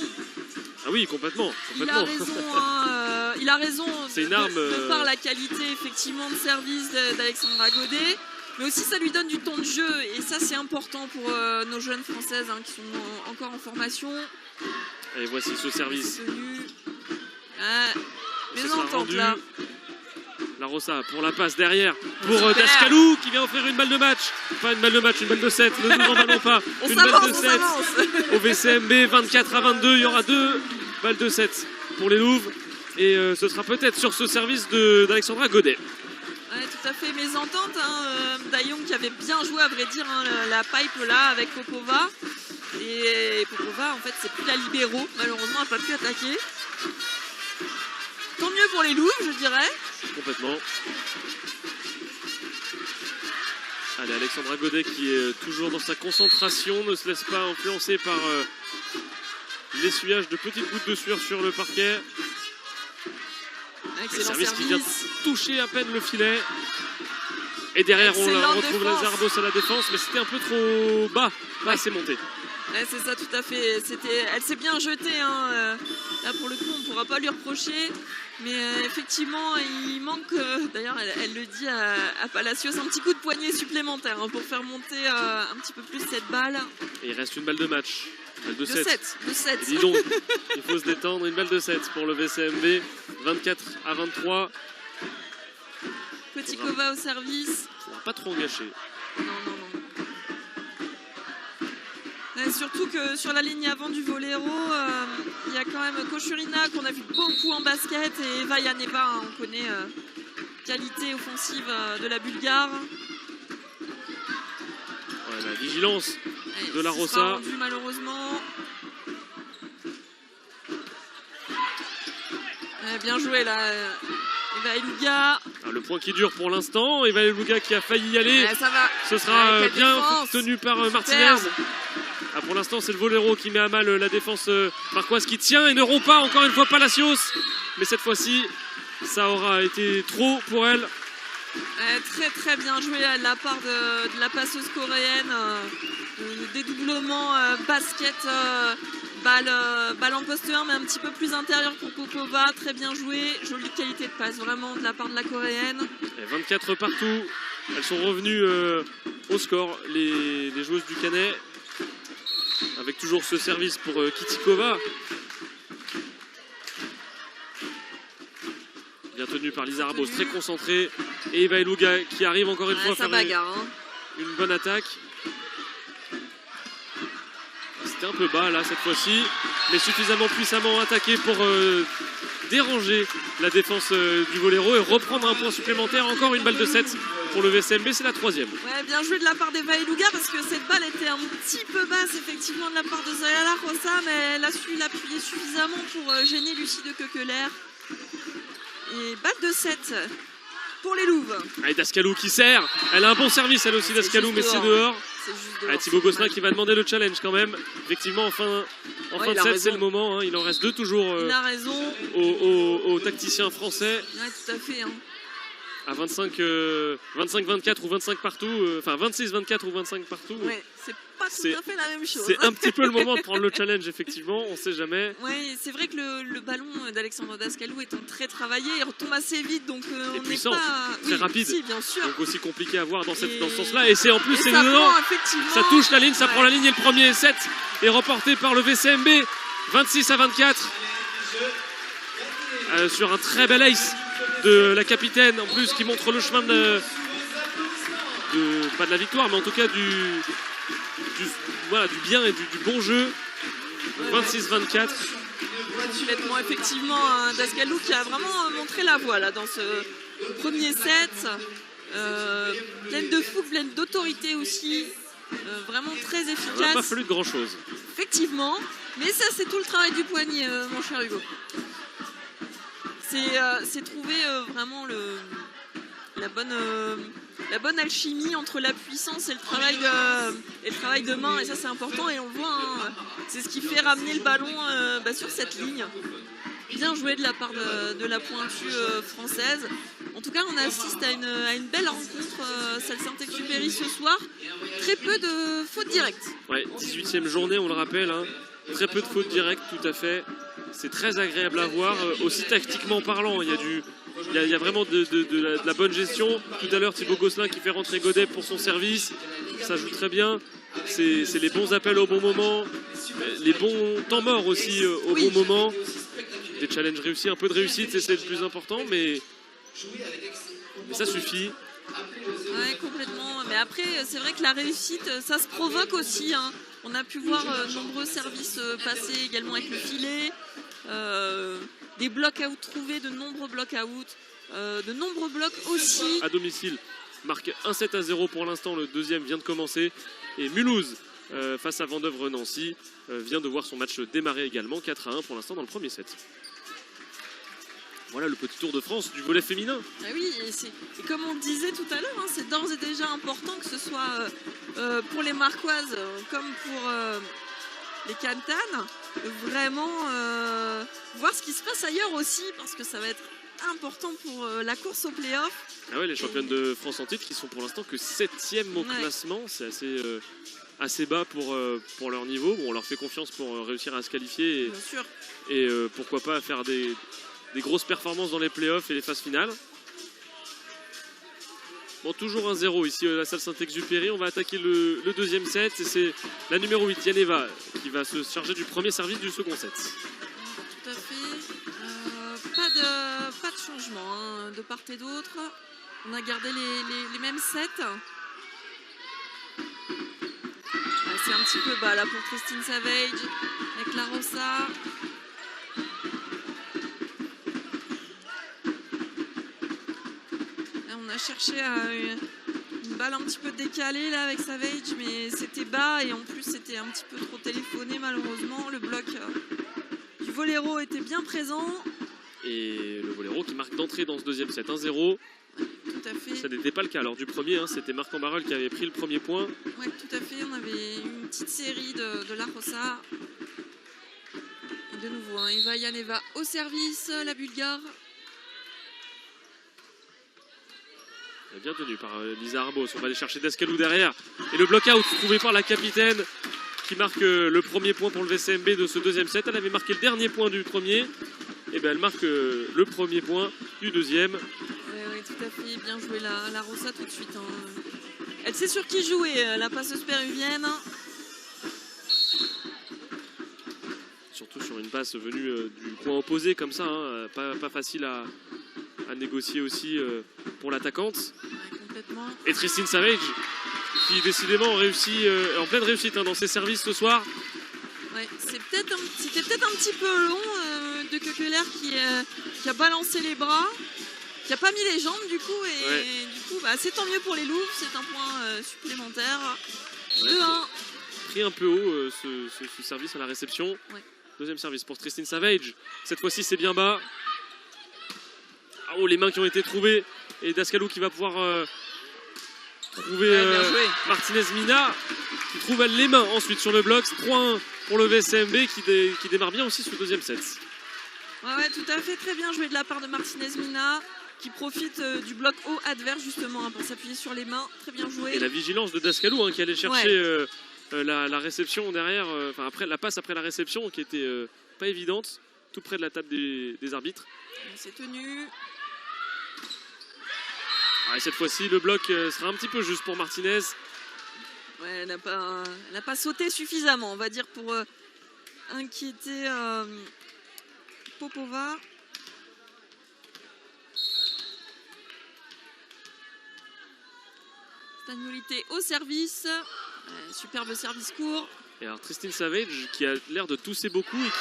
Ah oui, complètement. Il a raison, hein, il a raison C'est une arme, de par la qualité effectivement de service d'Alexandra Godet, mais aussi ça lui donne du temps de jeu et ça c'est important pour nos jeunes françaises hein, qui sont encore en formation. Et voici ce service. Les Ce sera ententes rendu. là. La Rosa pour la passe derrière pour Super. Dascalou qui vient offrir une balle de match. Pas une balle de match, une balle de 7. Ne nous emballons pas. On Une balle de s'avance, 7 au VCMB 24-22. Il y aura 2 balles de 7 pour les Louves. Et ce sera peut-être sur ce service d'Alexandra Godet. Ouais, tout à fait. Mes ententes, hein, Dayong qui avait bien joué à vrai dire hein, la pipe là avec Popova. Et Popova en fait c'est plus la libéraux. Malheureusement elle n'a pas pu attaquer. Tant mieux pour les Louves je dirais. Complètement. Allez, Alexandra Godet qui est toujours dans sa concentration, ne se laisse pas influencer par l'essuyage de petites gouttes de sueur sur le parquet. Excellent Service qui vient service. toucher à peine le filet. Et derrière, on Excellente retrouve défense. Lizarbos à la défense, mais c'était un peu trop bas. Là, c'est monté. Ouais, c'est ça, tout à fait. Elle s'est bien jetée. Hein. Là, pour le coup, on ne pourra pas lui reprocher. Mais effectivement, il manque, d'ailleurs, elle le dit à Palacios, un petit coup de poignet supplémentaire hein, pour faire monter un petit peu plus cette balle. Et il reste une balle de match. Une balle de 7. De 7. Et dis donc, il faut se détendre. Une balle de 7 pour le VCMB. 24-23. Petit Kova au service. On va pas trop gâcher. Non. Surtout que sur la ligne avant du Vollero, il y a quand même Kochurina qu'on a vu beaucoup en basket et Eva Yaneva, hein, on connaît qualité offensive de la Bulgare. Ouais, la vigilance Et de la ce Rosa. sera rendu, malheureusement. Bien joué là, Eva Eluga. Le point qui dure pour l'instant. Eva Eluga qui a failli y aller. Ça va. Ce sera Quelle bien défense. tenu par Martinez. Superbe. Pour l'instant, c'est le Vollero qui met à mal la défense marquoise qui tient et ne rompt pas encore une fois Palacios. Mais cette fois-ci, ça aura été trop pour elle. Très très bien joué de la part de la passeuse coréenne. Dédoublement basket, balle en poste 1 mais un petit peu plus intérieur pour Popova. Très bien joué, jolie qualité de passe vraiment de la part de la coréenne. Et 24 partout. Elles sont revenues au score, les joueuses du Canet. Avec toujours ce service pour Kitikova. Bien tenu par Lisa Arbos, très concentrée. Et Eva Eluga qui arrive encore une fois à faire une bonne attaque. C'était un peu bas là cette fois-ci, mais suffisamment puissamment attaqué pour déranger la défense du Voléro et reprendre un point supplémentaire. Encore une balle de 7 pour le VCMB, c'est la 3e. Ouais, bien joué de la part d'Eva Eluga parce que cette balle était un petit peu basse effectivement de la part de Zayala Rosa, mais elle a su l'appuyer suffisamment pour gêner Lucie de Kekeler. Et balle de 7 pour les Louves. Allez, Dascalou qui sert, elle a un bon service elle aussi Dascalou, mais c'est dehors. Thibaut Gosselin qui va demander le challenge quand même. Effectivement, en fin de set, c'est le moment. Hein. Il en reste deux toujours aux tacticiens français. Ouais, tout à fait. Hein. À 25-24 ou 25 partout. Enfin, 26-24 ou 25 partout. Ouais, c'est pas tout à fait la même chose. C'est un petit peu le moment de prendre le challenge, effectivement. On sait jamais. Oui, c'est vrai que le ballon d'Alexandre Dascalou étant très travaillé, il retombe assez vite. Donc, et on puissant, n'est pas... très rapide. Si, bien sûr. Donc aussi compliqué à voir dans ce sens-là. Et c'est en plus, c'est ça dedans. effectivement... Ça touche la ligne, ça prend la ligne. Et le premier set est remporté par le VCMB. 26-24. Sur un très bel ace de la capitaine, en plus, qui montre le chemin pas de la victoire, mais en tout cas du bien et du bon jeu. 26-24. Complètement, effectivement, Dascalou qui a vraiment montré la voie là, dans ce premier set. Pleine de fougue, pleine d'autorité aussi. Vraiment très efficace. Il n'a pas fallu de grand chose. Effectivement, mais ça, c'est tout le travail du poignet, mon cher Hugo. C'est trouver vraiment la bonne alchimie entre la puissance et le travail de main, et ça c'est important et on le voit, hein, c'est ce qui fait ramener le ballon sur cette ligne. Bien joué de la part de la pointue française. En tout cas, on assiste à une belle rencontre, celle Saint-Exupéry ce soir. Très peu de fautes directes. Ouais, 18e journée, on le rappelle, hein. Très peu de fautes directes, tout à fait. C'est très agréable à voir, aussi tactiquement parlant. Il y a vraiment de la bonne gestion. Tout à l'heure, Thibaut Gosselin qui fait rentrer Godet pour son service. Ça joue très bien. C'est les bons appels au bon moment. Les bons temps morts aussi au bon moment. Des challenges réussis, un peu de réussite, c'est le plus important. Mais ça suffit. Ouais, complètement. Mais après, c'est vrai que la réussite, ça se provoque aussi. Hein. On a pu voir de nombreux services passer également avec le filet, des blocs-out trouvés, de nombreux blocs-out, de nombreux blocs aussi. À domicile, marque 1-7-0 pour l'instant, le deuxième vient de commencer. Et Mulhouse, face à Vendeuvre-Nancy, vient de voir son match démarrer également, 4-1 pour l'instant dans le premier set. Voilà le petit tour de France du volley féminin. Ah oui, et comme on le disait tout à l'heure, hein, c'est d'ores et déjà important que ce soit pour les Marquoises comme pour les Cantanes, vraiment voir ce qui se passe ailleurs aussi, parce que ça va être important pour la course au play-off. Ah ouais, les championnes de France en titre qui sont pour l'instant que 7e au classement, c'est assez bas pour leur niveau. Bon, on leur fait confiance pour réussir à se qualifier Bien sûr. Et pourquoi pas faire des grosses performances dans les playoffs et les phases finales. Bon, toujours 1-0 ici à la salle Saint-Exupéry. On va attaquer le deuxième set et c'est la numéro 8, Yaneva, qui va se charger du premier service du second set. Tout à fait. Pas de changement hein, de part et d'autre. On a gardé les mêmes sets. C'est un petit peu bas là pour Christine Savage avec la Rosa. On a cherché une balle un petit peu décalée là avec Savage, mais c'était bas et en plus c'était un petit peu trop téléphoné malheureusement. Le bloc du Voléro était bien présent. Et le Voléro qui marque d'entrée dans ce deuxième set, 1-0. Tout à fait. Ça n'était pas le cas lors du premier, hein, c'était Marc Ambarol qui avait pris le premier point. Oui, tout à fait, on avait une petite série de la Rosa. Et de nouveau, hein, Eva Yaneva au service, la Bulgare. Bien tenu par Lisa Arbos. On va aller chercher Dascalou derrière. Et le block-out trouvé par la capitaine qui marque le premier point pour le VCMB de ce deuxième set. Elle avait marqué le dernier point du premier. Et bien elle marque le premier point du deuxième. Oui, tout à fait. Bien joué la Rossa tout de suite. Hein. Elle sait sur qui jouer, la passeuse péruvienne. Surtout sur une passe venue du coin opposé comme ça. Hein. Pas facile à négocier aussi pour l'attaquante. Ouais, complètement. Et Tristine Savage qui décidément réussit en pleine réussite hein, dans ses services ce soir. Ouais, c'était peut-être un petit peu long de Kekeler qui a balancé les bras, qui a pas mis les jambes du coup et du coup bah, c'est tant mieux pour les Loups, c'est un point supplémentaire. 2-1. Pris un peu haut ce service à la réception. Ouais. Deuxième service pour Tristine Savage. Cette fois-ci c'est bien bas. Ah, oh, les mains qui ont été trouvées et Dascalou qui va pouvoir trouver Martinez Mina qui trouve elle les mains ensuite sur le bloc. 3-1 pour le VCMB qui démarre bien aussi sur le deuxième set. Ouais, tout à fait, très bien joué de la part de Martinez Mina qui profite du bloc haut adverse justement hein, pour s'appuyer sur les mains. Très bien joué. Et la vigilance de Dascalou hein, qui allait chercher la réception derrière, après la passe après la réception qui était pas évidente, tout près de la table des arbitres. C'est tenu. Ah, et cette fois-ci, le bloc sera un petit peu juste pour Martinez. Ouais, elle n'a pas sauté suffisamment, on va dire, pour inquiéter Popova. Stagnolité au service. Superbe service court. Et alors Tristine Savage qui a l'air de tousser beaucoup et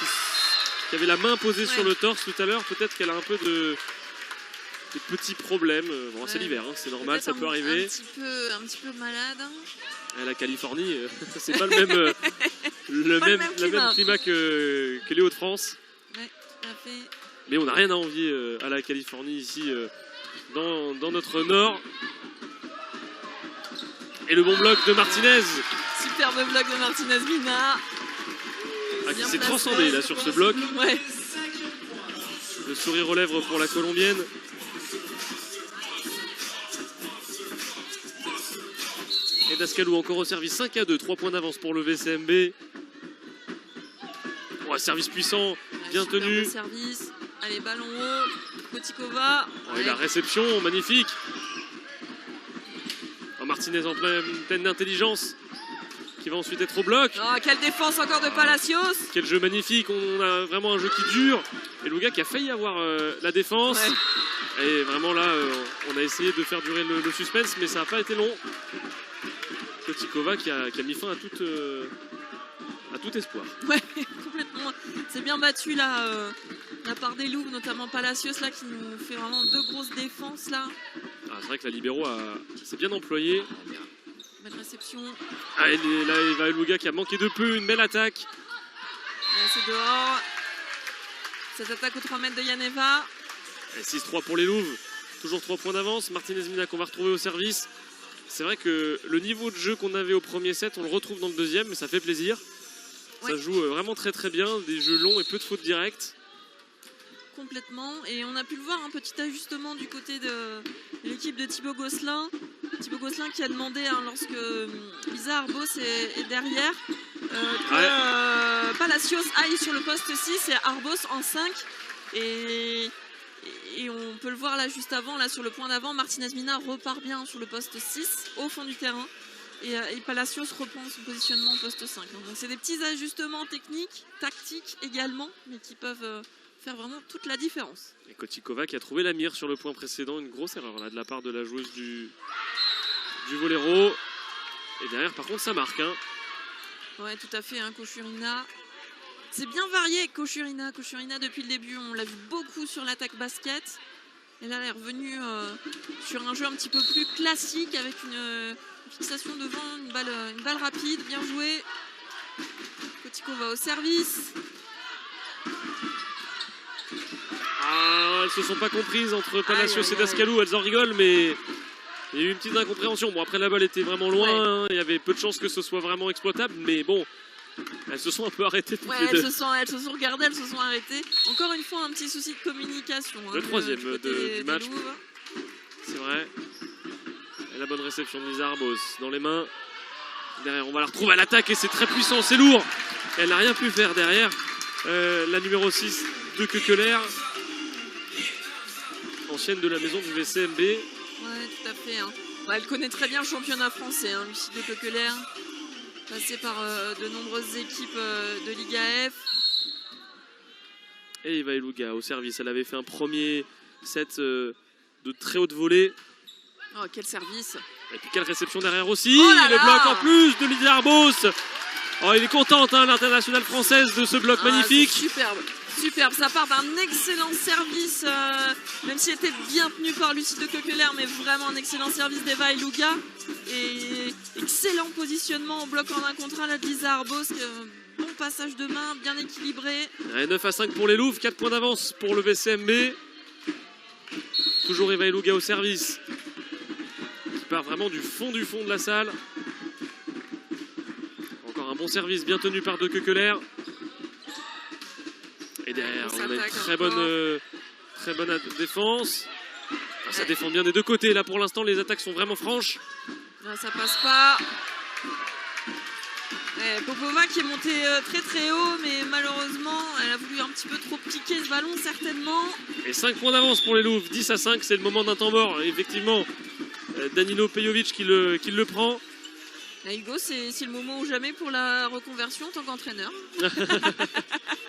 qui avait la main posée sur le torse tout à l'heure. Peut-être qu'elle a un peu de petits problèmes. Bon, c'est l'hiver, hein, c'est normal, ça peut arriver. Un petit peu malade. Et la Californie, c'est pas le même climat que les Hauts-de-France. Ouais, tout à fait. Mais on n'a rien à envier à la Californie ici dans notre nord. Et le bon bloc de Martinez. Superbe bloc de Martinez Mina. Qui s'est transcendé là sur ce bloc. Ouais. Le sourire aux lèvres pour la Colombienne. Et Dascalou encore au service 5-2, 3 points d'avance pour le VCMB. Oh, service puissant, bien tenu. Service. Allez, ballon haut. Kotikova. Oh, et la réception, magnifique. Oh, Martinez en pleine intelligence. Qui va ensuite être au bloc. Oh, quelle défense encore de Palacios. Quel jeu magnifique, on a vraiment un jeu qui dure. Et Louga qui a failli avoir la défense. Ouais. Et vraiment là, on a essayé de faire durer le suspense, mais ça n'a pas été long. Kotikova qui a mis fin à tout espoir. Ouais, complètement. C'est bien battu là, la part des Loups, notamment Palacios là, qui nous fait vraiment 2 grosses défenses là. Ah, c'est vrai que la libéro s'est bien employée. Belle réception. Ah, là, il va Louga qui a manqué de peu, une belle attaque. C'est dehors. Cette attaque aux 3 mètres de Yaneva. 6-3 pour les Louves. Toujours 3 points d'avance. Martinez Mina qu'on va retrouver au service. C'est vrai que le niveau de jeu qu'on avait au premier set, on le retrouve dans le deuxième, mais ça fait plaisir. Ouais. Ça joue vraiment très très bien, des jeux longs et peu de fautes directes. Complètement, et on a pu le voir, un petit ajustement du côté de l'équipe de Thibaut Gosselin. Thibaut Gosselin qui a demandé, hein, lorsque Lisa Arbos est derrière, que Palacios aille sur le poste 6 et Arbos en 5. Et on peut le voir là juste avant, là sur le point d'avant, Martinez Mina repart bien sur le poste 6 au fond du terrain. Et Palacios reprend son positionnement au poste 5. Donc c'est des petits ajustements techniques, tactiques également, mais qui peuvent faire vraiment toute la différence. Et Kotikova qui a trouvé la mire sur le point précédent, une grosse erreur là de la part de la joueuse du Voléro. Et derrière par contre ça marque. Hein. Ouais, tout à fait, hein, Kochurina. C'est bien varié avec Kochurina. Kochurina depuis le début, on l'a vu beaucoup sur l'attaque basket. Et là elle est revenue sur un jeu un petit peu plus classique avec une fixation devant, une balle rapide, bien jouée. Kotikova au service. Ah, elles se sont pas comprises entre Palacios et Dascalou, elles en rigolent, mais il y a eu une petite incompréhension. Bon, après la balle était vraiment loin, hein, il y avait peu de chances que ce soit vraiment exploitable, mais bon, elles se sont un peu arrêtées toutes les deux. Elles se sont regardées, elles se sont arrêtées. Encore une fois, un petit souci de communication. Le troisième du match, c'est vrai. La bonne réception de Lisa Arbos dans les mains. Derrière, on va la retrouver à l'attaque et c'est très puissant, c'est lourd. Elle n'a rien pu faire derrière. La numéro 6 de Kekeler, ancienne de la maison du VCMB. Ouais, tout à fait. Hein. Bah, elle connaît très bien le championnat français, hein, Lucie de Kekeler. Passée par de nombreuses équipes de Liga F. Et Eva Eluga au service. Elle avait fait un premier set de très haute volée. Oh, quel service! Et puis quelle réception derrière aussi. Oh là le là, bloc en plus de Lisa Arbos. Oh, il est contente, hein, l'internationale française, de ce bloc magnifique. Superbe, superbe. Ça part d'un excellent service, même s'il était bien tenu par Lucie de Kekeler, mais vraiment un excellent service d'Eva Eluga. Et excellent positionnement au bloc en 1 contre 1 là de Lisa Arbos. Bon passage de main, bien équilibré. Et 9-5 pour les Louves, 4 points d'avance pour le VCMB. Toujours Eva Eluga au service. Qui part vraiment du fond de la salle. Encore un bon service bien tenu par De Kekeler. Et derrière, on a une très bonne défense. Enfin, ça défend bien des deux côtés. Là, pour l'instant, les attaques sont vraiment franches. Là, ça passe pas. Popova qui est montée très très haut, mais malheureusement, elle a voulu un petit peu trop piquer ce ballon, certainement. Et 5 points d'avance pour les Louves. 10-5, c'est le moment d'un temps mort. Et effectivement, Danilo Pejovic qui le prend. Là, Hugo, c'est le moment ou jamais pour la reconversion en tant qu'entraîneur.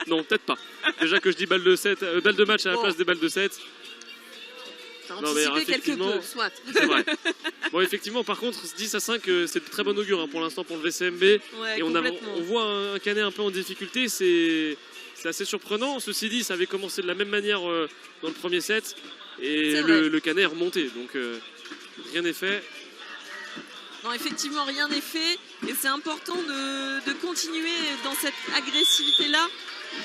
Non, peut-être pas. Déjà que je dis balle de match à la place des balles de 7. Non, mais quelque peu, soit. C'est vrai. Bon, effectivement, par contre, 10-5, c'est de très bon augure hein, pour l'instant pour le VCMB. Ouais, et on voit un Canet un peu en difficulté. C'est assez surprenant. Ceci dit, ça avait commencé de la même manière dans le premier set. Et le Canet est remonté. Donc, rien n'est fait. Non, effectivement, rien n'est fait. Et c'est important de continuer dans cette agressivité-là.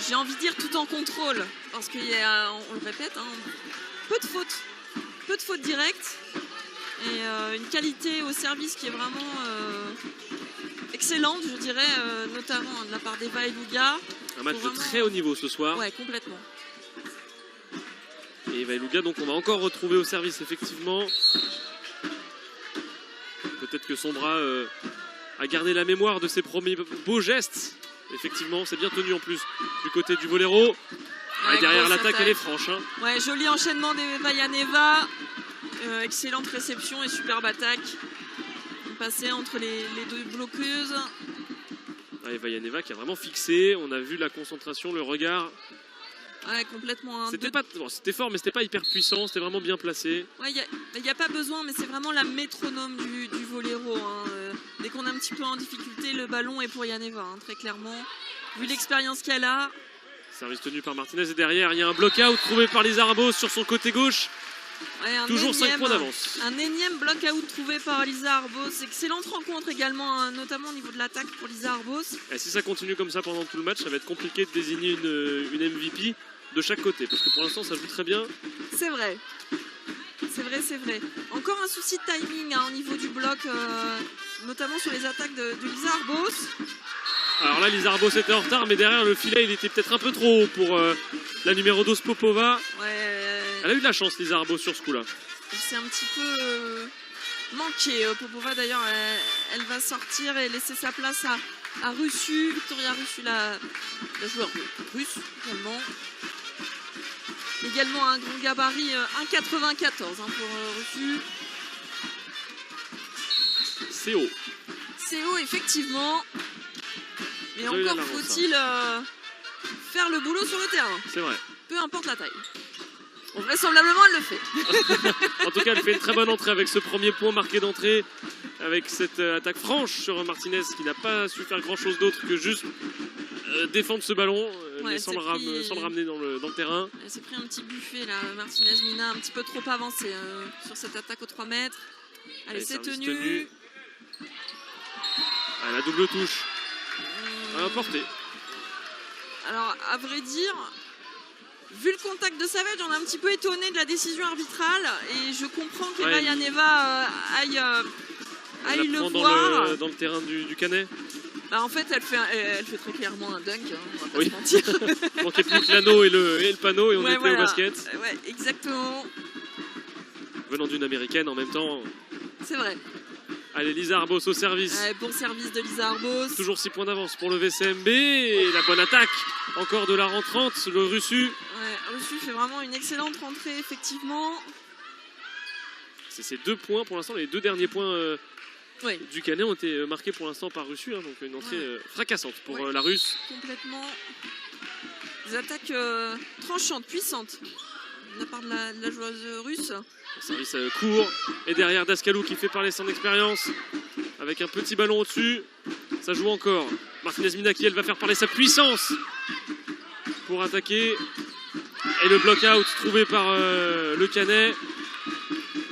J'ai envie de dire tout en contrôle. Parce qu'il y a, on le répète, hein, peu de fautes. Peu de fautes directes. Et une qualité au service qui est vraiment excellente, je dirais, notamment de la part d'Eva Eluga. Un match de très haut niveau ce soir. Ouais, complètement. Et Eva Eluga, donc on va encore retrouver au service, effectivement. Peut-être que son bras a gardé la mémoire de ses premiers beaux gestes. Effectivement, c'est bien tenu en plus du côté du Voléro. Ouais, et derrière l'attaque, elle est franche. Hein. Ouais, joli enchaînement d'Eva Yaneva. Excellente réception et superbe attaque. Passé entre les deux bloqueuses. Eva Yaneva qui a vraiment fixé. On a vu la concentration, le regard. Ouais, complètement. C'était fort, mais c'était pas hyper puissant. C'était vraiment bien placé. Ouais, il n'y a pas besoin, mais c'est vraiment la métronome du Voléro. Hein. Dès qu'on est un petit peu en difficulté, le ballon est pour Yaneva, hein, très clairement. Vu l'expérience qu'elle a. Service tenu par Martinez et derrière, il y a un block-out trouvé par Lisa Arbos sur son côté gauche. Ouais, toujours 5 points d'avance. Un énième block-out trouvé par Lisa Arbos. Excellente rencontre également, hein, notamment au niveau de l'attaque pour Lisa Arbos. Et si ça continue comme ça pendant tout le match, ça va être compliqué de désigner une MVP de chaque côté. Parce que pour l'instant, ça joue très bien. C'est vrai. C'est vrai, c'est vrai. Encore un souci de timing hein, au niveau du bloc, notamment sur les attaques de Lisa Arbos. Alors là, Lisa Arbos était en retard, mais derrière le filet, il était peut-être un peu trop haut pour la numéro 12 Popova. Ouais. Elle a eu de la chance, Lisa Arbos, sur ce coup-là. C'est un petit peu manqué. Popova, d'ailleurs, elle va sortir et laisser sa place à Russu. Victoria Russu, la joueur russe également. Également un grand gabarit 1,94 hein, pour Russu. C'est haut. C'est haut, effectivement. Mais Vous avez encore la l'avance, faut-il faire le boulot sur le terrain. C'est vrai. Peu importe la taille. Bon, vraisemblablement, elle le fait. En tout cas, elle fait une très bonne entrée avec ce premier point marqué d'entrée. Avec cette attaque franche sur Martinez qui n'a pas su faire grand-chose d'autre que juste défendre ce ballon, mais sans le ramener dans le terrain. Elle s'est pris un petit buffet, là, Martinez Mina, un petit peu trop avancé sur cette attaque aux 3 mètres. Allez, c'est tenu. Ah, la double touche. À la portée. Alors, à vrai dire, vu le contact de Savage, on est un petit peu étonné de la décision arbitrale. Et je comprends qu'Eva Yaneva aille le voir. Dans le terrain du Canet. Bah, en fait, elle fait très clairement un dunk, hein, on va pas oui. se mentir. Il manquait plus que l'anneau et le panneau et on était au basket. Ouais, exactement. Venant d'une américaine en même temps, C'est vrai. Allez, Lisa Arbos au service. Bon service de Lisa Arbos. Toujours 6 points d'avance pour le VCMB. Et la bonne attaque encore de la rentrante, le Russu. Ouais, Russu fait vraiment une excellente rentrée, effectivement. C'est ses 2 points pour l'instant. Les 2 derniers points Oui, du Canet ont été marqués pour l'instant par Russu. Hein, donc une entrée fracassante pour la Russe. complètement. Des attaques tranchantes, puissantes de la part de la joueuse russe. Un service court. Et derrière Dascalou qui fait parler son expérience. Avec un petit ballon au-dessus. Ça joue encore. Martinez Mina qui elle va faire parler sa puissance pour attaquer. Et le block-out trouvé par le Canet.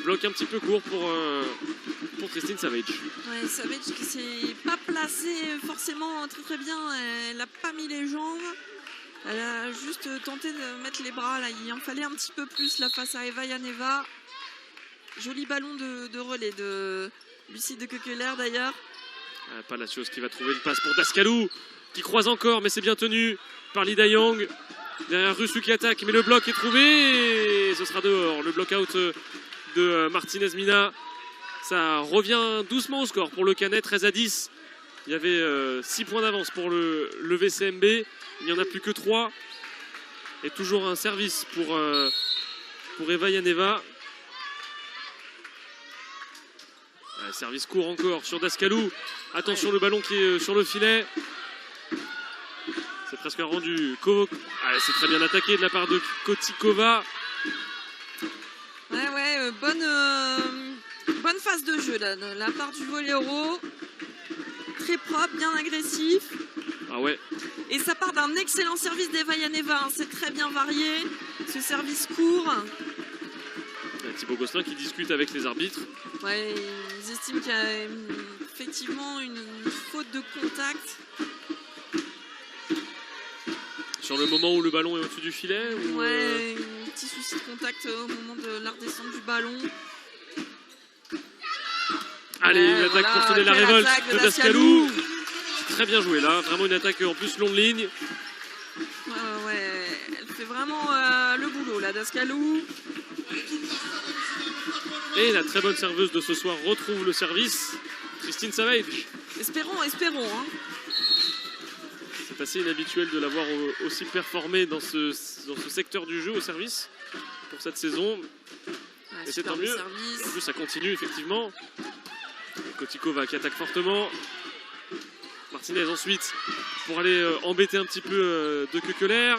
Bloc un petit peu court pour Christine Savage. Ouais, Savage qui s'est pas placée forcément très bien. Elle a pas mis les jambes. Elle a juste tenté de mettre les bras. Là, il en fallait un petit peu plus là face à Eva Yaneva. Joli ballon de relais de Lucie de Kekeler d'ailleurs. Palacios qui va trouver une passe pour Dascalou qui croise encore, mais c'est bien tenu par Lida Yang. Derrière Russu qui attaque, mais le bloc est trouvé et ce sera dehors. Le block-out de Martinez Mina. Ça revient doucement au score pour le Canet, 13-10. Il y avait 6 points d'avance pour le VCMB. Il n'y en a plus que 3. Et toujours un service pour Eva Yaneva. Service court encore sur Dascalou. Attention, le ballon qui est sur le filet. C'est presque un rendu. C'est très bien attaqué de la part de Kotikova. Ouais, bonne phase de jeu là, de la part du volley-euro. Très propre, bien agressif. Ah ouais. Et ça part d'un excellent service d'Eva Yaneva. Hein. C'est très bien varié. Ce service court. Thibaut Gosselin qui discute avec les arbitres. Ouais, ils estiment qu'il y a effectivement une faute de contact. Sur le moment où le ballon est au-dessus du filet ou Ouais, un petit souci de contact au moment de la redescente du ballon. Allez, une attaque pour sonner la révolte de Dascalou. Dascalou. Très bien joué là, vraiment une attaque en plus longue ligne. Ouais, elle fait vraiment le boulot là, Dascalou. Et la très bonne serveuse de ce soir retrouve le service, Christine Savage. Espérons. Hein. C'est assez inhabituel de l'avoir aussi performé dans ce secteur du jeu au service pour cette saison. Ouais, et c'est tant mieux. En plus, ça continue effectivement. Kotikova qui attaque fortement. Martinez ensuite pour aller embêter un petit peu de Kekeler.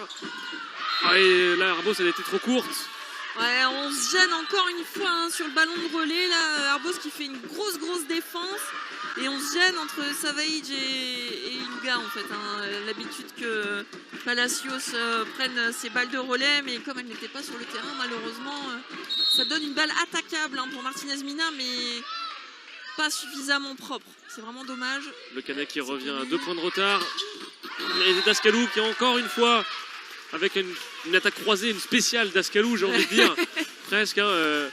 Et là, Arbos, elle a été trop courte. Ouais, on se gêne encore une fois hein, sur le ballon de relais. Là, Arbos qui fait une grosse défense. Et on se gêne entre Savage et Iluga en fait. Hein. L'habitude que Palacios prenne ses balles de relais. Mais comme elle n'était pas sur le terrain, malheureusement, ça donne une balle attaquable hein, pour Martinez Mina. Mais pas suffisamment propre. C'est vraiment dommage. Le Canet qui revient à 2 points de retard. Et Dascalou qui encore une fois, avec une attaque croisée, une spéciale Dascalou, j'ai envie de dire, presque, hein,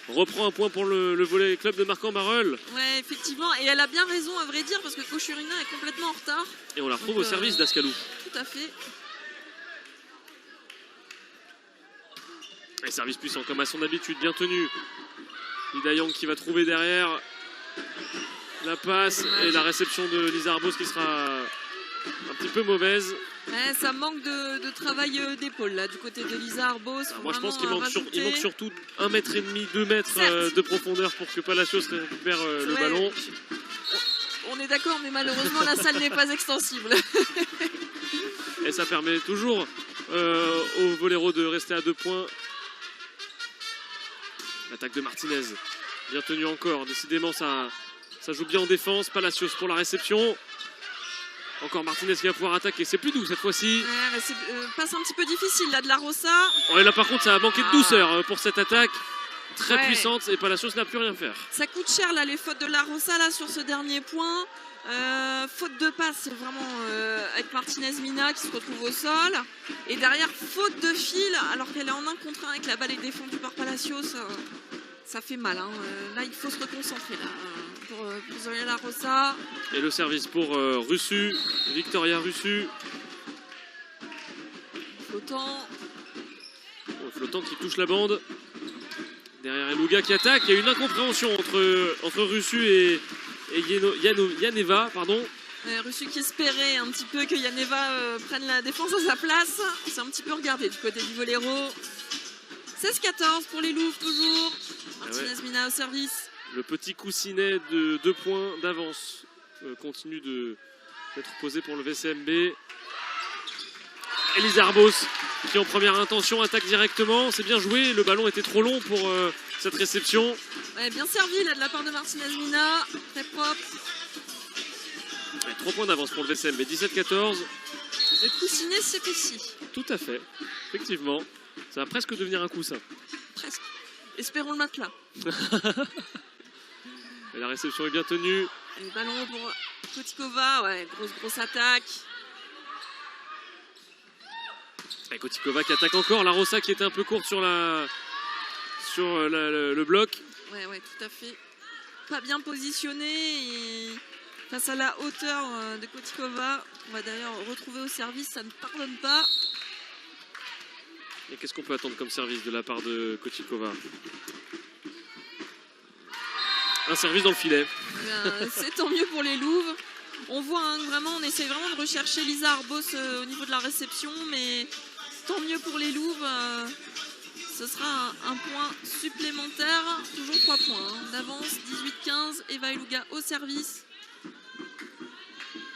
reprend un point pour le volley club de Marcan-Barœul. Ouais, effectivement. Et elle a bien raison, à vrai dire, parce que Kochurina est complètement en retard. Et on la retrouve au service Dascalou. Tout à fait. Et service puissant, comme à son habitude, bien tenu. Lida Yang qui va trouver derrière la passe et la réception de Lisa Arbos qui sera un petit peu mauvaise. Ouais, ça manque de travail d'épaule là du côté de Lisa Arbos. Moi je pense qu'il manque surtout 1,5 m, 2 mètres de profondeur pour que Palacios récupère le ballon. On est d'accord, mais malheureusement la salle n'est pas extensible. Et ça permet toujours au volley-euro de rester à 2 points. L'attaque de Martinez, bien tenue encore. Décidément ça joue bien en défense. Palacios pour la réception. Encore Martinez qui va pouvoir attaquer. C'est plus doux cette fois-ci. Ouais, c'est passe un petit peu difficile là de la Rossa. Ouais, là par contre ça a manqué de douceur pour cette attaque. Très puissante et Palacios n'a plus rien faire. Ça coûte cher là les fautes de la Rossa là sur ce dernier point. Faute de passe, c'est vraiment avec Martinez Mina qui se retrouve au sol. Et derrière, faute de fil, alors qu'elle est en 1 contre 1 et que la balle est défendue par Palacios. Ça fait mal. Hein. Là, il faut se reconcentrer là, pour Zoria La Rossa. Et le service pour Russu, Victoria Russu. Flottant. Flottant qui touche la bande. Derrière Eluga qui attaque, il y a une incompréhension entre Russu et Yaneva, pardon. Russu qui espérait un petit peu que Yaneva prenne la défense à sa place. C'est un petit peu regardé du côté du Voléro. 16-14 pour les Loups toujours. Martinez Mina au service. Le petit coussinet de 2 points d'avance continue d'être posé pour le VCMB. Elisa Arbos qui en première intention attaque directement. C'est bien joué, le ballon était trop long pour cette réception. Ouais, bien servi là de la part de Martinez Mina. Très propre. Ouais, 3 points d'avance pour le VCMB, 17-14. Le coussinet s'épaissit. Tout à fait, effectivement. Ça va presque devenir un coussin. Presque. Espérons le matelas. Et la réception est bien tenue. Le ballon pour Kotikova. Ouais, grosse attaque. Et Kotikova qui attaque encore. La Rossa qui était un peu courte sur le bloc. Ouais, tout à fait. Pas bien positionné. Et face à la hauteur de Kotikova, on va d'ailleurs retrouver au service. Ça ne pardonne pas. Et qu'est-ce qu'on peut attendre comme service de la part de Kotikova? Un service dans le filet. C'est tant mieux pour les Louves. On voit vraiment, on essaie vraiment de rechercher Lisa Arbos au niveau de la réception, mais tant mieux pour les Louves. Ce sera un point supplémentaire, toujours 3 points d'avance, 18-15. Eva Eluga au service.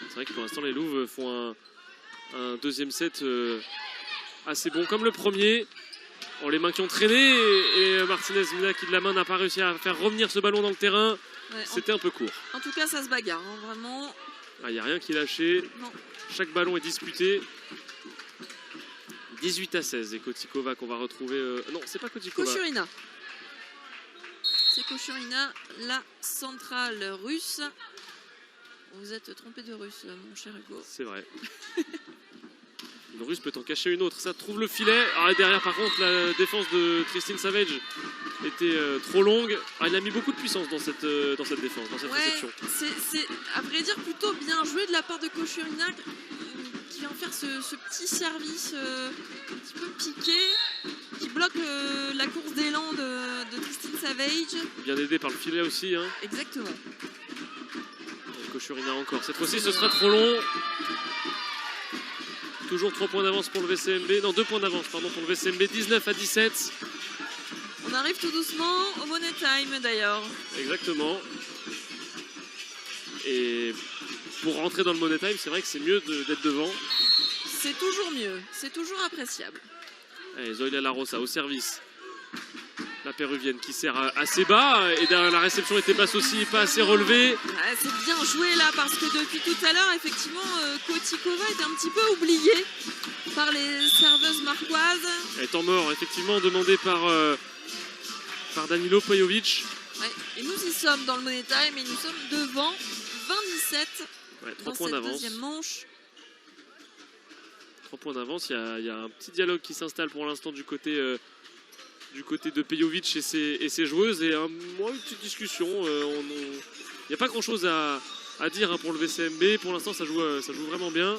C'est vrai que pour l'instant les Louves font un deuxième set assez bon comme le premier. Oh, les mains qui ont traîné et Martinez Mina qui de la main n'a pas réussi à faire revenir ce ballon dans le terrain. Ouais, c'était un peu court. En tout cas, ça se bagarre, vraiment. Il n'y a rien qui est lâché. Non. Chaque ballon est disputé. 18-16 et Kotikova qu'on va retrouver. Non, c'est pas Kotikova. Kochurina. C'est Kochurina, la centrale russe. Vous êtes trompé de russe, mon cher Hugo. C'est vrai. Le russe peut en cacher une autre. Ça trouve le filet. Et derrière, par contre, la défense de Christine Savage était trop longue. Il a mis beaucoup de puissance dans cette défense, dans cette réception. C'est à vrai dire plutôt bien joué de la part de Kochurina qui vient faire ce petit service un petit peu piqué qui bloque la course d'élan de Christine Savage. Bien aidé par le filet aussi. Hein. Exactement. Et Kochurina encore. Cette fois-ci, ce sera trop long. Toujours 3 points d'avance pour le VCMB. Non, 2 points d'avance, pardon, pour le VCMB. 19-17. On arrive tout doucement au Money Time d'ailleurs. Exactement. Et pour rentrer dans le Money Time, c'est vrai que c'est mieux d'être devant. C'est toujours mieux. C'est toujours appréciable. Allez, Zoila La Rossa au service. La péruvienne qui sert assez bas. Et la réception était basse aussi, pas assez relevée. Ouais, c'est bien joué là parce que depuis tout à l'heure, effectivement, Kotikova était un petit peu oubliée par les serveuses marquoises. Elle est en mort, effectivement, demandée par Danilo Pajovic. Ouais, et nous y sommes dans le Money Time et nous sommes devant 20-17 dans cette d'avance. Deuxième manche. 3 points d'avance, il y a un petit dialogue qui s'installe pour l'instant du côté de Pejovic et ses joueuses et une petite discussion. Il n'y a pas grand chose à dire pour le VCMB. Pour l'instant, ça joue vraiment bien.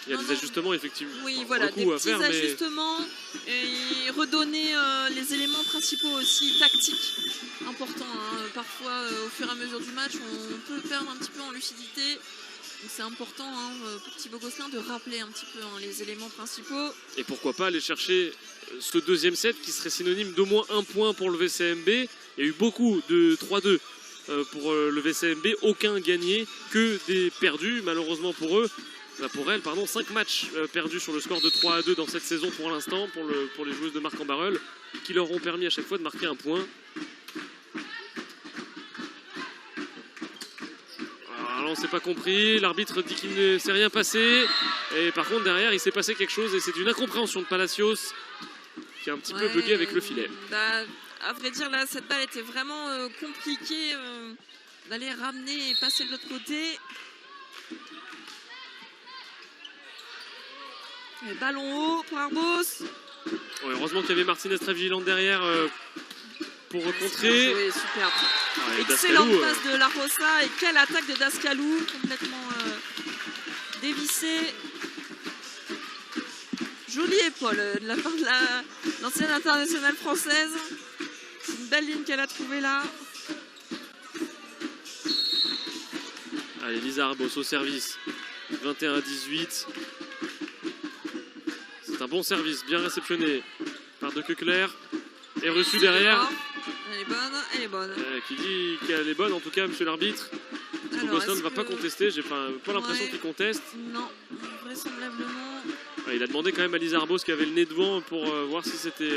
Il y a des ajustements effectivement. Oui, voilà, des petits ajustements et redonner les éléments principaux aussi tactiques importants. Hein. Parfois, au fur et à mesure du match, on peut perdre un petit peu en lucidité. Donc c'est important pour Thibaut Gosselin de rappeler un petit peu les éléments principaux. Et pourquoi pas aller chercher ce deuxième set qui serait synonyme d'au moins 1 point pour le VCMB. Il y a eu beaucoup de 3-2 pour le VCMB, aucun gagné, que des perdus malheureusement pour eux. Pour elle, 5 matchs perdus sur le score de 3-2 dans cette saison pour l'instant, pour les joueuses de Marc en Barreul, qui leur ont permis à chaque fois de marquer un point. Alors on ne s'est pas compris, l'arbitre dit qu'il ne s'est rien passé, et par contre derrière il s'est passé quelque chose et c'est une incompréhension de Palacios qui a un petit peu bugué avec le filet. À vrai dire là cette balle était vraiment compliquée d'aller ramener et passer de l'autre côté. Et ballon haut pour Arbos. Ouais, heureusement qu'il y avait Martinez très vigilante derrière pour contrer. Oui, superbe. Excellente passe de La Rossa et quelle attaque de Dascalou, complètement dévissée. Jolie épaule de la part de l'ancienne internationale française. C'est une belle ligne qu'elle a trouvée là. Allez, Lisa Arbos au service. 21-18. C'est un bon service, bien réceptionné par De Keukler. Et reçu derrière. Elle est bonne, elle est bonne. Qui dit qu'elle est bonne, en tout cas, monsieur l'arbitre. Gosselin ne va pas contester, j'ai pas l'impression qu'il conteste. Non, vraisemblablement. Il a demandé quand même à Lisa Arbos qui avait le nez devant pour voir si c'était...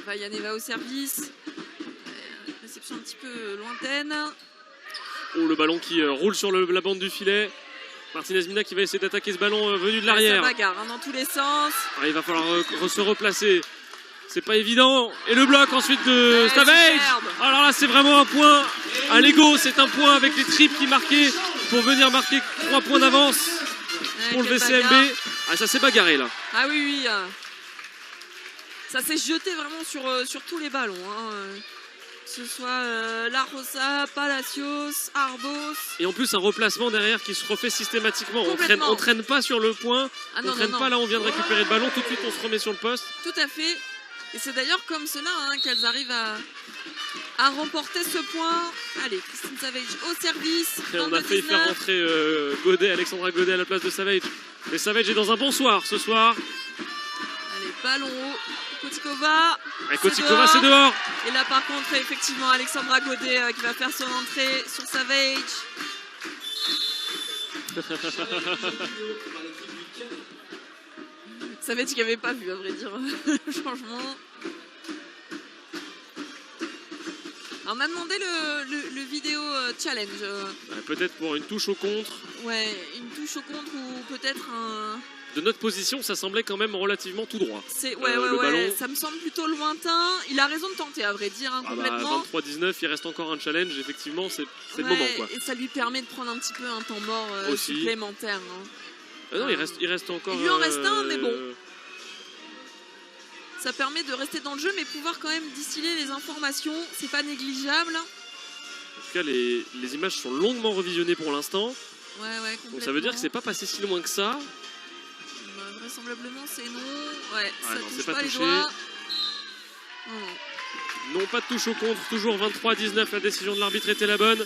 Vaillaneva au service. Réception un petit peu lointaine. Oh, le ballon qui roule sur la bande du filet. Martinez Mina qui va essayer d'attaquer ce ballon venu de l'arrière. Ça bagarre dans tous les sens. Il va falloir se replacer. C'est pas évident. Et le bloc ensuite de Savage. Alors là, c'est vraiment un point à l'ego. C'est un point avec les triples qui marquaient pour venir marquer 3 points d'avance pour le VCMB. Ah, ça s'est bagarré là. Ah oui, oui. Ça s'est jeté vraiment sur tous les ballons. Hein. Que ce soit La Rosa, Palacios, Arbos. Et en plus, un replacement derrière qui se refait systématiquement. On traîne pas sur le point. Ah non, on traîne pas là, on vient de récupérer le ballon. Tout de suite, on se remet sur le poste. Tout à fait. Et c'est d'ailleurs comme cela qu'elles arrivent à remporter ce point. Allez, Christine Savage au service. Et on a failli faire rentrer Alexandra Godet à la place de Savage. Mais Savage est dans un bon soir ce soir. Allez, ballon haut. Kotikova. Et Kotikova, c'est dehors. Et là, par contre, effectivement, Alexandra Godet qui va faire son entrée sur Savage. Savage qui n'avait pas vu, à vrai dire, le changement. Alors, on m'a demandé le vidéo challenge. Peut-être pour une touche au contre. Ouais, une touche au contre ou peut-être un... De notre position, ça semblait quand même relativement tout droit. Ouais, ça me semble plutôt lointain. Il a raison de tenter, à vrai dire, complètement. 23-19, il reste encore un challenge, effectivement, c'est le moment, quoi. Et ça lui permet de prendre un petit peu un temps mort supplémentaire. Non, il reste encore... Il lui en reste un, mais bon. Ça permet de rester dans le jeu, mais pouvoir quand même distiller les informations, c'est pas négligeable. En tout cas, les images sont longuement revisionnées pour l'instant. Ouais, complètement. Donc ça veut dire que c'est pas passé si loin que ça. Vraisemblablement, c'est non. Ouais, ça touche pas les touché. doigts. Non, pas de touche au contre. Toujours 23-19. La décision de l'arbitre était la bonne.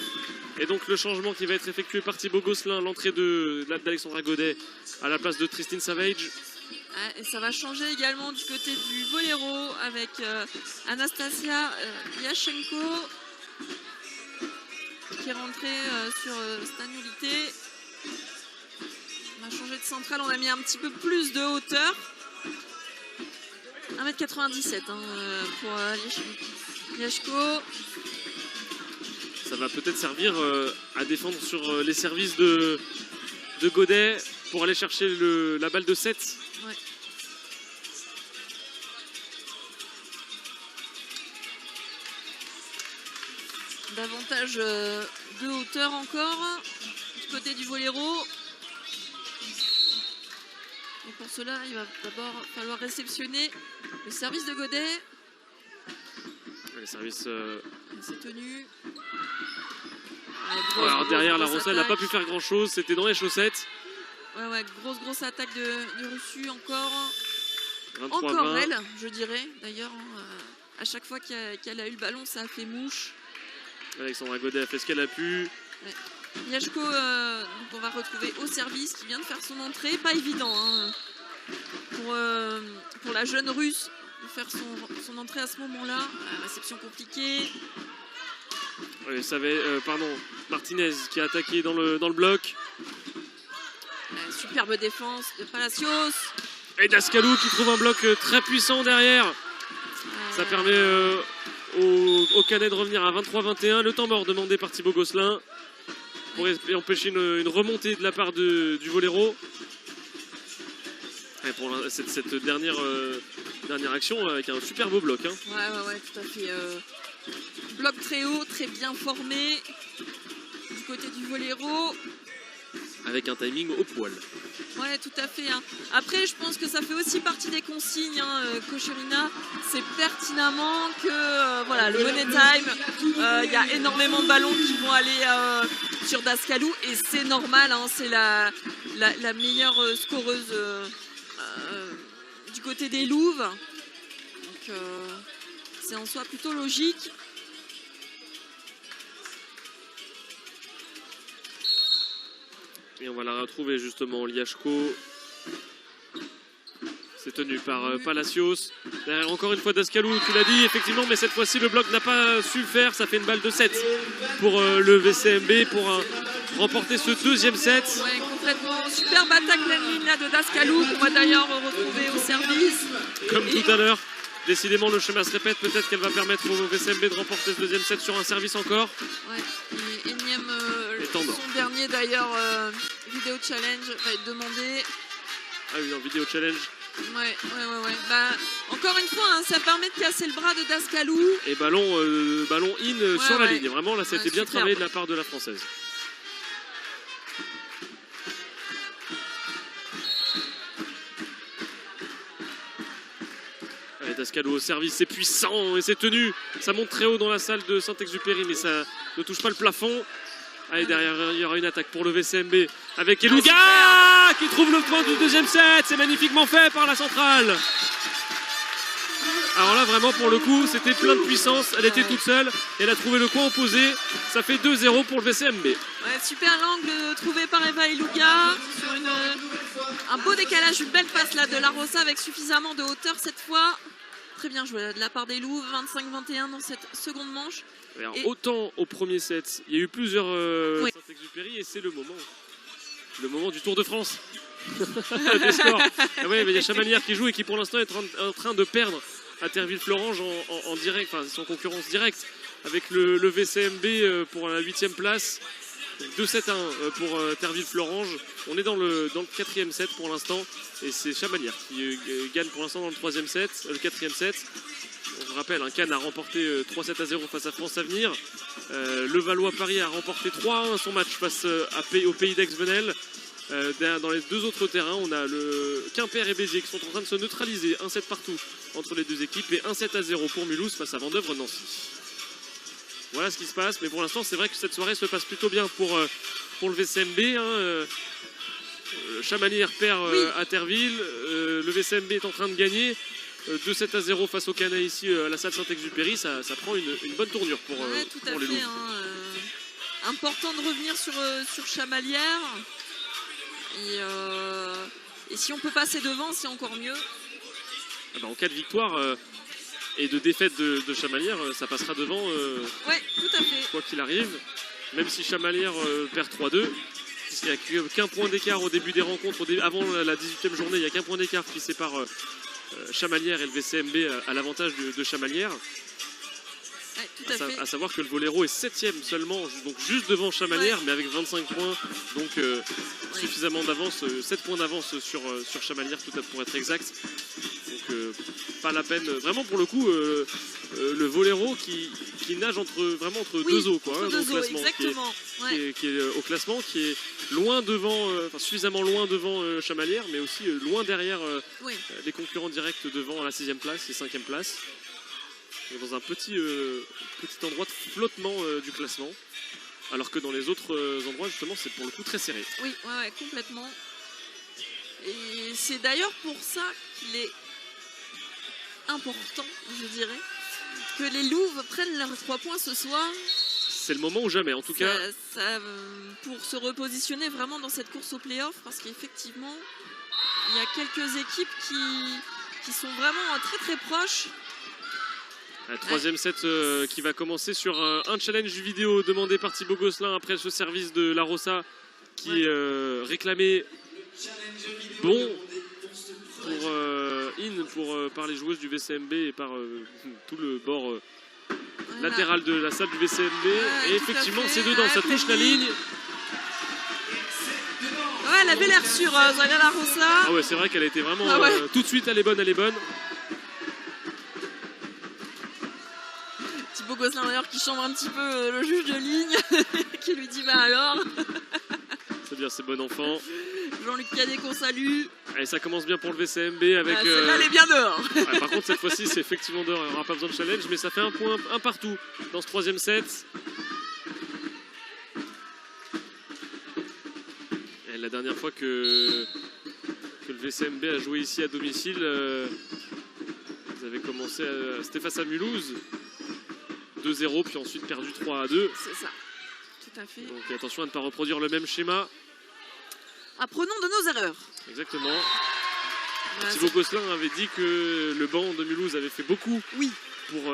Et donc le changement qui va être effectué par Thibaut Gosselin, l'entrée d'Alexandra Godet à la place de Tristan Savage. Et ça va changer également du côté du Voléro avec Anastasia Yashenko qui est rentrée sur Stanulité. On a changé de centrale, on a mis un petit peu plus de hauteur. 1m97 pour Yashko. Ça va peut-être servir à défendre sur les services de Godet pour aller chercher la balle de 7. Ouais. Davantage de hauteur encore du côté du Voléro. Et pour cela, il va d'abord falloir réceptionner le service de Godet. Le service... C'est tenu. Alors derrière, La Rosa, elle n'a pas pu faire grand-chose. C'était dans les chaussettes. Ouais, grosse attaque de Russu encore. 23-20. Encore elle, je dirais. D'ailleurs, à chaque fois qu'elle a eu le ballon, ça a fait mouche. Alexandra Godet a fait ce qu'elle a pu. Ouais. Yashko, on va retrouver au service qui vient de faire son entrée. Pas évident pour la jeune Russe de faire son entrée à ce moment-là. Réception compliquée. Oui, Martinez qui a attaqué dans le bloc. Superbe défense de Palacios. Et Dascalou qui trouve un bloc très puissant derrière. Ça permet au Canet de revenir à 23-21. Le temps mort demandé par Thibaut Gosselin pour empêcher une remontée de la part du Voléro. Et pour cette dernière action avec un super beau bloc. Ouais, tout à fait. Bloc très haut, très bien formé du côté du Voléro. Avec un timing au poil. Ouais, tout à fait. Après, je pense que ça fait aussi partie des consignes. Kocherina sait pertinemment que le money time, il y a énormément de ballons qui vont aller sur Dascalou et c'est normal. C'est la meilleure scoreuse du côté des Louves. Donc c'est en soi plutôt logique. Et on va la retrouver justement, Liachko. C'est tenu par Palacios. Derrière, encore une fois Dascalou, tu l'as dit, effectivement, mais cette fois-ci le bloc n'a pas su le faire. Ça fait une balle de 7 pour le VCMB pour remporter ce deuxième set. Ouais, complètement. Superbe attaque ligne là de Dascalou qu'on va d'ailleurs retrouver au service. Comme tout à l'heure. Décidément, le chemin se répète. Peut-être qu'elle va permettre au VCMB de remporter ce deuxième set sur un service encore. Ouais, et énième, son dernier d'ailleurs, vidéo challenge va être demandé. Ah oui, en vidéo challenge. Ouais. Bah, encore une fois, hein, ça permet de casser le bras de Dascalou. Et ballon in sur la ligne. Vraiment, là, ça a été bien superbe. travaillé de la part de la Française. Allez, Dascalou au service, c'est puissant et c'est tenu. Ça monte très haut dans la salle de Saint-Exupéry, mais ça ne touche pas le plafond. Allez, derrière, il y aura une attaque pour le VCMB avec Elouga qui trouve le point du deuxième set. C'est magnifiquement fait par la centrale. Alors là, vraiment, pour le coup, c'était plein de puissance. Elle était toute seule. Elle a trouvé le coin opposé. Ça fait 2-0 pour le VCMB. Ouais, super l'angle trouvé par Eva Elouga sur un beau décalage, une belle passe là de La Rosa avec suffisamment de hauteur cette fois. Très bien joué de la part des Loups, 25-21 dans cette seconde manche. Alors, autant au premier set, il y a eu plusieurs Saint-Exupéry et c'est le moment du Tour de France. Des scores. Ah ouais, mais il y a Chamalières qui joue et qui pour l'instant est en train de perdre à Terville-Florange en direct, enfin c'est en concurrence directe avec le VCMB pour la 8e place. 2-7-1 pour Terville-Florange. On est dans le 4e set pour l'instant et c'est Chamalières qui gagne pour l'instant dans le 3e set, le 4e set. On se rappelle, Cannes a remporté 3-7-0 face à France Avenir. Le Valois-Paris a remporté 3-1 son match face au Pays d'Aix-Venelle. Dans les deux autres terrains, on a le Quimper et Béziers qui sont en train de se neutraliser. 1-7 partout entre les deux équipes et 1-7-0 pour Mulhouse face à Vendeuvre-Nancy. Voilà ce qui se passe, mais pour l'instant c'est vrai que cette soirée se passe plutôt bien pour le VCMB. Chamalières perd à Terville, le VCMB est en train de gagner. 2-7-0 face au Canet ici à la salle Saint-Exupéry, ça prend une bonne tournure pour les Loups. Important de revenir sur Chamalières. Et si on peut passer devant, c'est encore mieux. Ah bah, en cas de victoire et de défaite de Chamalières, ça passera devant. Ouais, tout à fait. Quoi qu'il arrive, même si Chamalières perd 3-2, puisqu'il n'y a qu'un point d'écart au début des rencontres, avant la 18e journée, il n'y a qu'un point d'écart qui sépare Chamalières et le VCMB à l'avantage de Chamalières. Ouais, tout à fait. À savoir que le Voléro est 7e seulement, donc juste devant Chamalières, mais avec 25 points, donc suffisamment d'avance, 7 points d'avance sur Chamalières pour être exact. Donc pas la peine, vraiment pour le coup, le Voléro qui nage entre deux eaux, quoi, entre dans deux le classement, exactement. qui est au classement, qui est loin devant, suffisamment loin devant Chamalières, mais aussi loin derrière les concurrents directs devant à la 6e place et 5e place. Dans un petit endroit de flottement du classement, alors que dans les autres endroits justement c'est pour le coup très serré. Oui, ouais, complètement. Et c'est d'ailleurs pour ça qu'il est important, je dirais, que les Louves prennent leurs 3 points ce soir. C'est le moment ou jamais en tout cas. Pour se repositionner vraiment dans cette course au play-off, parce qu'effectivement il y a quelques équipes qui sont vraiment très très proches. Un 3e set qui va commencer sur un challenge vidéo demandé par Thibaut Gosselin après ce service de La Rosa qui réclamait par les joueuses du VCMB et par tout le bord latéral de la salle du VCMB. Et effectivement c'est dedans, ça touche la ligne. Ouais, elle avait l'air sûre, Zaga La Rosa. Ah ouais, c'est vrai qu'elle a été vraiment tout de suite, elle est bonne. Thibaut Gosselin d'ailleurs qui chambre un petit peu le juge de ligne, qui lui dit bah alors. C'est bien, c'est bon enfant. Jean-Luc Cadet qu'on salue. Allez, ça commence bien pour le VCMB avec. Celle-là elle est bien dehors. Ouais, par contre cette fois-ci c'est effectivement dehors, il n'y aura pas besoin de challenge, mais ça fait un point, un partout dans ce 3e set. Et la dernière fois que le VCMB a joué ici à domicile. Ils avaient commencé, c'était face à Mulhouse, 2-0, puis ensuite perdu 3-2. C'est ça, tout à fait. Donc attention à ne pas reproduire le même schéma. Apprenons de nos erreurs. Exactement. Voilà, Thibaut Gosselin avait dit que le banc de Mulhouse avait fait beaucoup oui, pour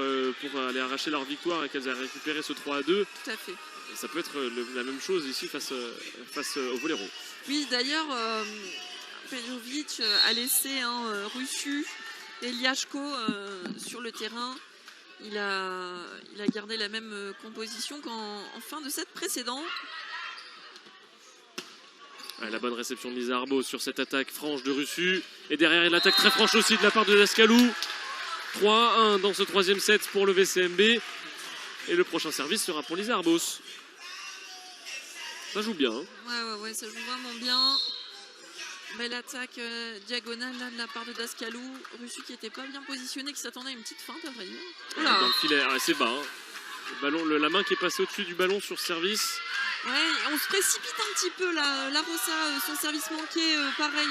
aller arracher leur victoire et qu'elles avaient récupéré ce 3-2. tout à fait. Et ça peut être la même chose ici face au Voléro. Oui, d'ailleurs, Pejovic a laissé Russu et Liachko sur le terrain. Il a gardé la même composition qu'en fin de set précédent. La bonne réception de Lisa Arbos sur cette attaque franche de Russu. Et derrière, une attaque très franche aussi de la part de Dascalou. 3-1 dans ce troisième set pour le VCMB. Et le prochain service sera pour Lisa Arbos. Ça joue bien. Hein. Ouais, ça joue vraiment bien. Belle attaque diagonale là, de la part de Dascalou. Russu qui n'était pas bien positionné, qui s'attendait à une petite feinte à vrai dire. Oula. Dans le filet, c'est bas. Hein. Le ballon, la main qui est passée au-dessus du ballon sur service. Ouais, on se précipite un petit peu là. La Rossa, son service manqué, pareil.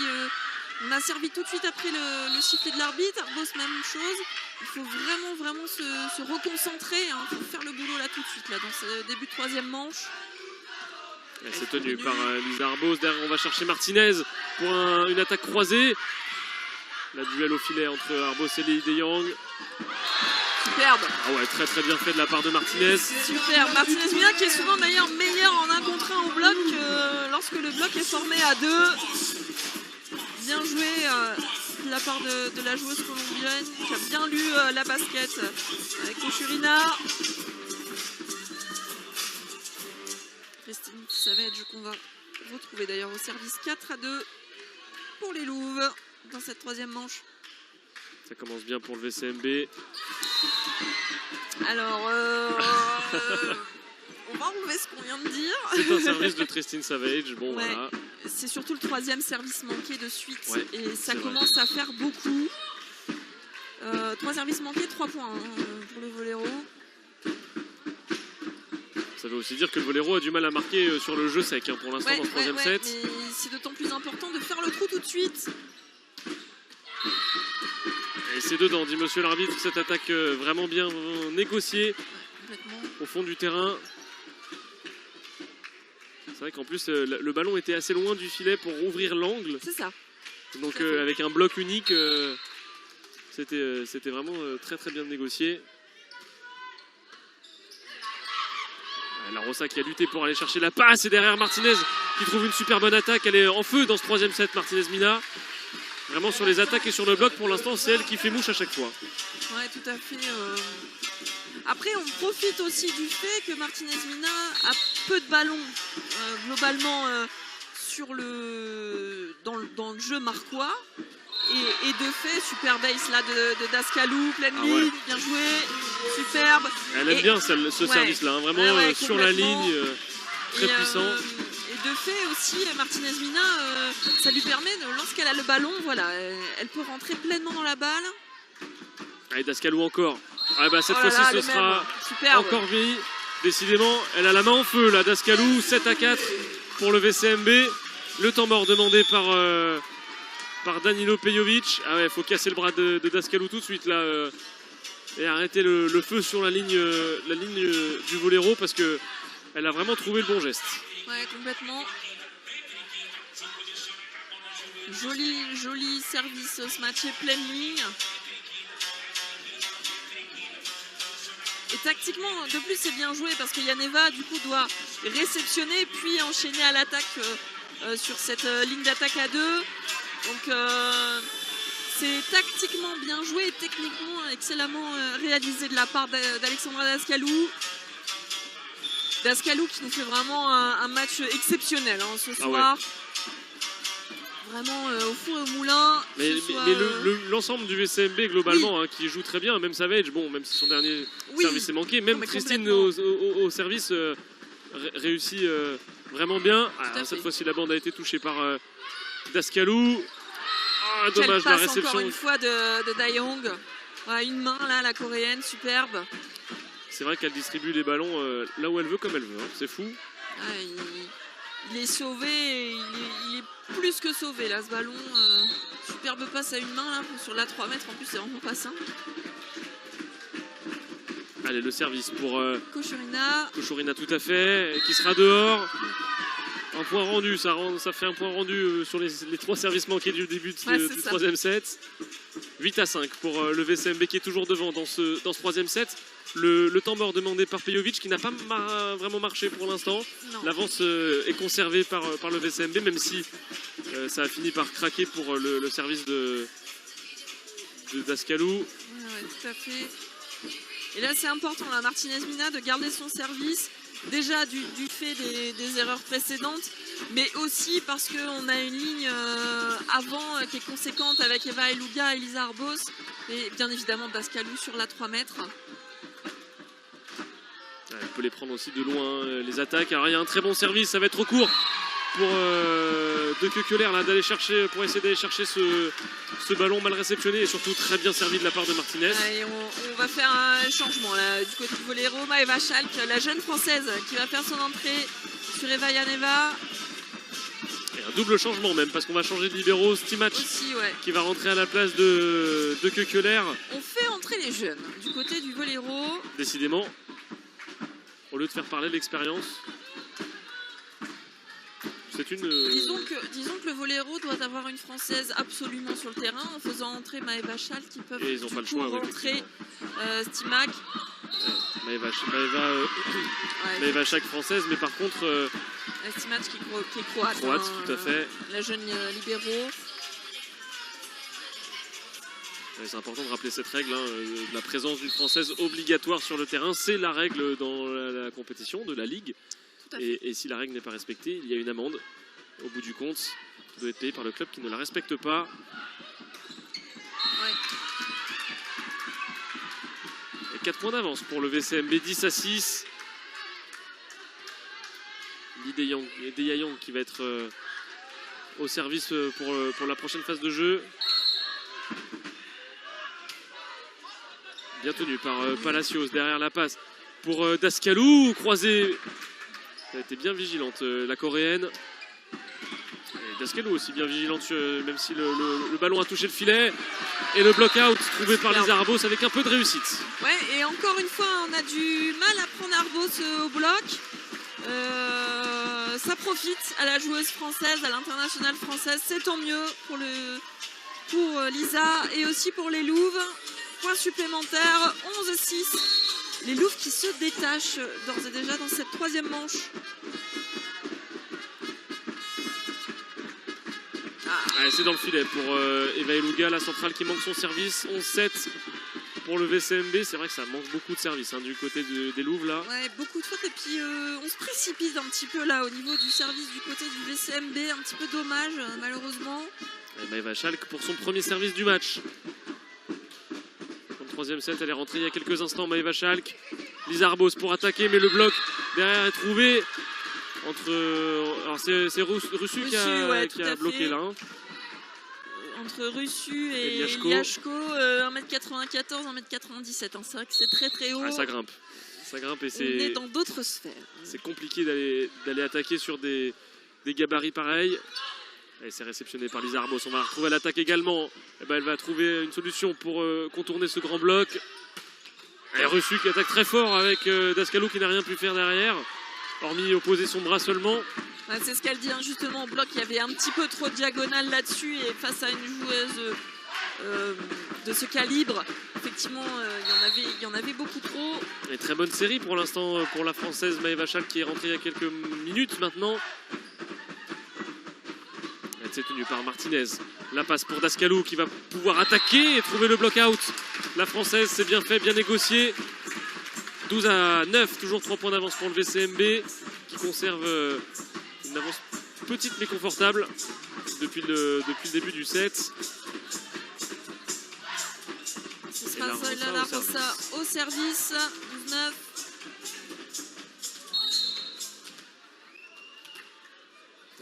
On a servi tout de suite après le sifflet de l'arbitre. Arbos, même chose. Il faut vraiment se reconcentrer. Il faut faire le boulot là tout de suite, là, dans ce début de troisième manche. Elle s'est tenue par Lisa Arbos. Derrière, on va chercher Martinez pour une attaque croisée. La duel au filet entre Arbos et Lee De Jong. Superbe. Ah ouais, très bien fait de la part de Martinez. Super. Martinez Mina qui est souvent d'ailleurs meilleur en 1 contre 1 au bloc lorsque le bloc est formé à 2. Bien joué de la part de la joueuse colombienne qui a bien lu la basket avec Kochurina. Christine Savage qu'on va retrouver d'ailleurs au service 4-2 pour les Louves dans cette troisième manche. Ça commence bien pour le VCMB. Alors, on va enlever ce qu'on vient de dire. C'est un service de Christine Savage. Bon, ouais. voilà. C'est surtout le troisième service manqué de suite. Ouais, et ça commence à faire beaucoup. 3 services manqués, 3 points pour le Voléro. Ça veut aussi dire que le Voléro a du mal à marquer sur le jeu sec pour l'instant dans le troisième set. Mais c'est d'autant plus important de faire le trou tout de suite. Et c'est dedans, dit monsieur l'arbitre. Cette attaque vraiment bien négociée au fond du terrain. C'est vrai qu'en plus, le ballon était assez loin du filet pour ouvrir l'angle. C'est ça. Donc avec un bloc unique, c'était vraiment très bien négocié. La Rossa qui a lutté pour aller chercher la passe. Et derrière Martinez qui trouve une super bonne attaque. Elle est en feu dans ce troisième set, Martinez Mina. Vraiment sur les attaques et sur le bloc, pour l'instant, c'est elle qui fait mouche à chaque fois. Ouais, tout à fait. Après, on profite aussi du fait que Martinez Mina a peu de ballons globalement dans le jeu marquois. Et de fait, super base là de Dascalou, pleine ligne, bien joué, superbe. Elle aime bien ce service-là, hein, vraiment sur la ligne, très puissant. Et de fait aussi, Martinez Mina, ça lui permet, lorsqu'elle a le ballon, voilà, elle peut rentrer pleinement dans la balle. Allez, Dascalou encore. Ah bah cette fois-ci, ce sera encore vie. Décidément, elle a la main en feu là, Dascalou, 7-4 pour le VCMB. Le temps mort demandé par Danilo Pejovic. Ah ouais, il faut casser le bras de Dascalou tout de suite là et arrêter le feu sur la ligne du Voléro parce que elle a vraiment trouvé le bon geste. Ouais, complètement. Joli service ce match est pleine ligne. Et tactiquement, de plus, c'est bien joué parce que Yaneva, du coup, doit réceptionner puis enchaîner à l'attaque sur cette ligne d'attaque à 2. Donc, c'est tactiquement bien joué et techniquement excellemment réalisé de la part d'Alexandra Dascalou. Dascalou qui nous fait vraiment un match exceptionnel ce soir. Vraiment au four et au moulin. Mais l'ensemble du VCMB globalement qui joue très bien, même Savage, bon, même si son dernier service est manqué, même Christine au service réussit vraiment bien. Cette fois-ci la bande a été touchée par Dascalou. Dommage la réception. Encore une fois de Dayong. Une main là, la coréenne, superbe. C'est vrai qu'elle distribue les ballons là où elle veut, comme elle veut. C'est fou. il est sauvé, il est plus que sauvé là ce ballon. Superbe passe à une main là sur la 3 mètres, en plus c'est vraiment pas simple. Allez, le service pour Kochorina. Kochorina, tout à fait, qui sera dehors. Un point rendu, ça fait un point rendu sur les 3 services manqués du début du 3e set. 8-5 pour le VCMB qui est toujours devant dans ce 3e set. Le temps mort demandé par Pejovic qui n'a pas vraiment marché pour l'instant. L'avance est conservée par le VCMB, même si ça a fini par craquer pour le service de Dascalou. Ouais, tout à fait. Et là c'est important, là, Martinez Mina, de garder son service. Déjà du fait des erreurs précédentes, mais aussi parce qu'on a une ligne avant qui est conséquente avec Eva Eluga et Lisa Arbos, et bien évidemment Dascalou sur la 3 mètres. Elle peut les prendre aussi de loin, les attaques. Alors il y a un très bon service, ça va être trop court pour De Kekeler là d'aller chercher, pour essayer d'aller chercher ce ballon mal réceptionné et surtout très bien servi de la part de Martinez. Et on va faire un changement là, du côté de Voléro. Maeva Schalk, la jeune française qui va faire son entrée sur Eva Yaneva. Et un double changement même, parce qu'on va changer de libéraux. Stimac aussi, ouais, qui va rentrer à la place de Kekeler. On fait entrer les jeunes du côté du Voléro. Décidément, au lieu de faire parler l'expérience. Disons que le Voléro doit avoir une française absolument sur le terrain en faisant entrer Maeva Schalk qui peuvent du coup rentrer Stimac. Maeva Schalk française, mais par contre Stimac qui est croate. Tout à fait. La jeune libéraux. C'est important de rappeler cette règle, la présence d'une française obligatoire sur le terrain, c'est la règle dans la compétition de la Ligue. Et si la règle n'est pas respectée, il y a une amende au bout du compte qui doit être payée par le club qui ne la respecte pas. Ouais. Et 4 points d'avance pour le VCMB, 10-6. Deya Yang qui va être au service pour la prochaine phase de jeu. Bien tenu par Palacios derrière la passe pour Dascalou, croisé. Elle a été bien vigilante, la coréenne. Et Dascalou aussi bien vigilante, même si le ballon a touché le filet. Et le block-out trouvé par Lisa Arbos avec un peu de réussite. Ouais, et encore une fois, on a du mal à prendre Arbos au bloc. Ça profite à la joueuse française, à l'internationale française. C'est tant mieux pour Lisa et aussi pour les Louves. Point supplémentaire, 11-6. Les Louves qui se détachent d'ores et déjà dans cette 3e manche. C'est dans le filet pour Eva Eluga, la centrale qui manque son service. 11-7 pour le VCMB. C'est vrai que ça manque beaucoup de services du côté des Louves là. Ouais, beaucoup de fautes et puis on se précipite un petit peu là au niveau du service du côté du VCMB. Un petit peu dommage malheureusement. Maeva Schalk pour son premier service du match. 3e set, elle est rentrée il y a quelques instants, Maeva Schalk. Lisa Arbos pour attaquer, mais le bloc derrière est trouvé entre. Alors c'est Russu qui a bloqué là. Entre Russu et Liashko, 1m94, 1m97. C'est vrai que c'est très très haut. Ça grimpe. Et on est dans d'autres sphères. C'est compliqué d'aller attaquer sur des gabarits pareils. Et c'est réceptionné par Lisa Arbos. On va la retrouver à l'attaque également. Elle va trouver une solution pour contourner ce grand bloc. Elle est reçue qui attaque très fort avec Dascalou qui n'a rien pu faire derrière, hormis opposer son bras seulement. Ouais, c'est ce qu'elle dit justement au bloc. Il y avait un petit peu trop de diagonale là-dessus et face à une joueuse de ce calibre, effectivement, il y en avait beaucoup trop. Et très bonne série pour l'instant pour la française Maeva Schalk qui est rentrée il y a quelques minutes maintenant. C'est tenu par Martinez. La passe pour Dascalou qui va pouvoir attaquer et trouver le block-out. La française, c'est bien fait, bien négocié. 12-9, toujours 3 points d'avance pour le VCMB qui conserve une avance petite mais confortable depuis le début du set. Ce sera La Rosa au service. 12-9.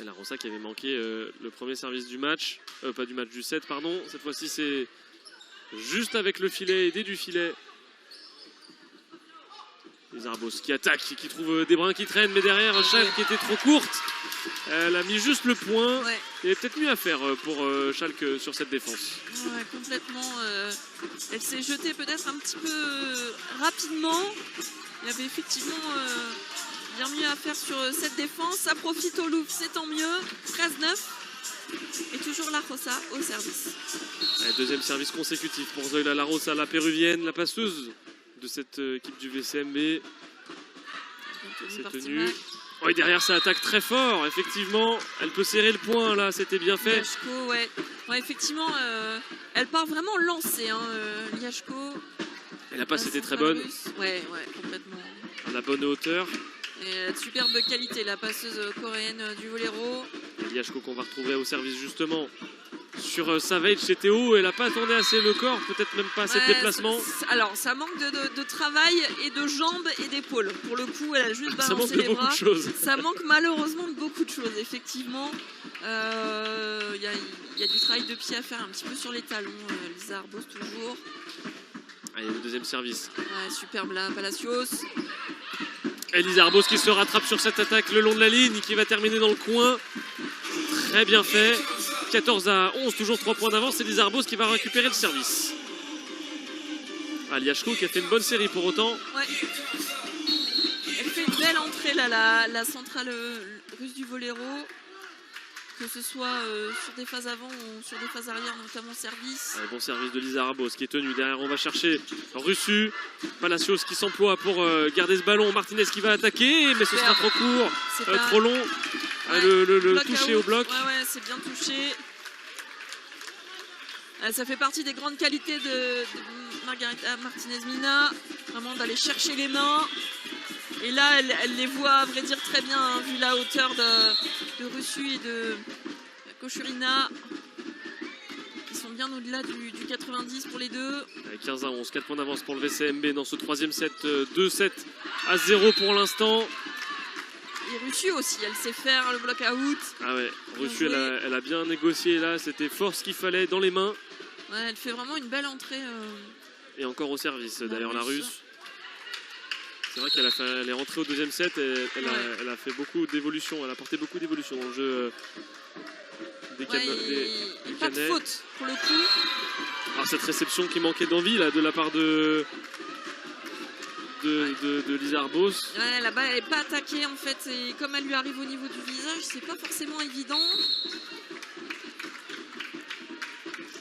Et la Rosa qui avait manqué le premier service du match, pas du match du set, pardon. Cette fois-ci, c'est juste avec le filet, aidé du filet. Les Arbos qui attaquent et qui trouvent des brins qui traînent, mais derrière, Schalke qui était trop courte. Elle a mis juste le point. Ouais. Il y avait peut-être mieux à faire pour Schalke sur cette défense. Ouais, complètement. Elle s'est jetée peut-être un petit peu rapidement. Il y avait effectivement bien mieux à faire sur cette défense. Ça profite au Louvre, c'est tant mieux. 13-9. Et toujours La Rosa au service. Allez, deuxième service consécutif pour Zoila La Rosa, la péruvienne, la passeuse de cette équipe du VCMB. C'est tenu. Oh, et derrière, ça attaque très fort, effectivement. Elle peut serrer le point, là, c'était bien fait. Liashko, ouais. Ouais, effectivement, elle part vraiment lancée, hein, Liashko. Et la passe était très bonne, Ouais, complètement. à la bonne hauteur. Et de superbe qualité, la passeuse coréenne du Voléro. Liashko qu'on va retrouver au service, justement. Sur Savage, c'était haut, elle n'a pas tourné assez le corps, peut-être même pas assez de déplacement. Alors, ça manque de travail et de jambes et d'épaules. Pour le coup, elle a juste balancé les bras. Ça manque de beaucoup de choses. Ça manque malheureusement de beaucoup de choses, effectivement. Il y a du travail de pied à faire un petit peu sur les talons. Lisa Arbos toujours. Allez, le deuxième service. Ouais, superbe là, Palacios. Elisa Arbos qui se rattrape sur cette attaque le long de la ligne, qui va terminer dans le coin. Très bien fait. 14-11, toujours 3 points d'avance. C'est Elisa Arbos qui va récupérer le service. Liashko qui a fait une bonne série pour autant. Ouais. Elle fait une belle entrée là, la centrale russe du Voléro. Que ce soit sur des phases avant ou sur des phases arrière, notamment service. Bon service de Lisa Arbos qui est tenu. Derrière, on va chercher Russu. Palacios qui s'emploie pour garder ce ballon. Martinez qui va attaquer, mais ce sera trop court, trop long. Ouais, le toucher au bloc. Ouais, c'est bien touché. Ça fait partie des grandes qualités de Margarita Martinez-Mina. Vraiment d'aller chercher les mains. Et là, elle les voit, à vrai dire, très bien, hein, vu la hauteur de Russu et de Kochurina. Ils sont bien au-delà du 90 pour les deux. 15-11, 4 points d'avance pour le VCMB dans ce troisième set. 2-7-0 pour l'instant. Et Russu aussi, elle sait faire le bloc out. Ah ouais, Russu, elle a bien négocié là. C'était fort ce qu'il fallait dans les mains. Ouais, elle fait vraiment une belle entrée. Et encore au service, d'ailleurs, la Russe. C'est vrai qu'elle est rentrée au deuxième set et elle a fait beaucoup d'évolution. Elle a apporté beaucoup d'évolution dans le jeu des Canets. Pas de faute pour le coup. Alors cette réception qui manquait d'envie là de la part de Lisa Arbos. Ouais, la balle elle n'est pas attaquée en fait. Et comme elle lui arrive au niveau du visage, c'est pas forcément évident.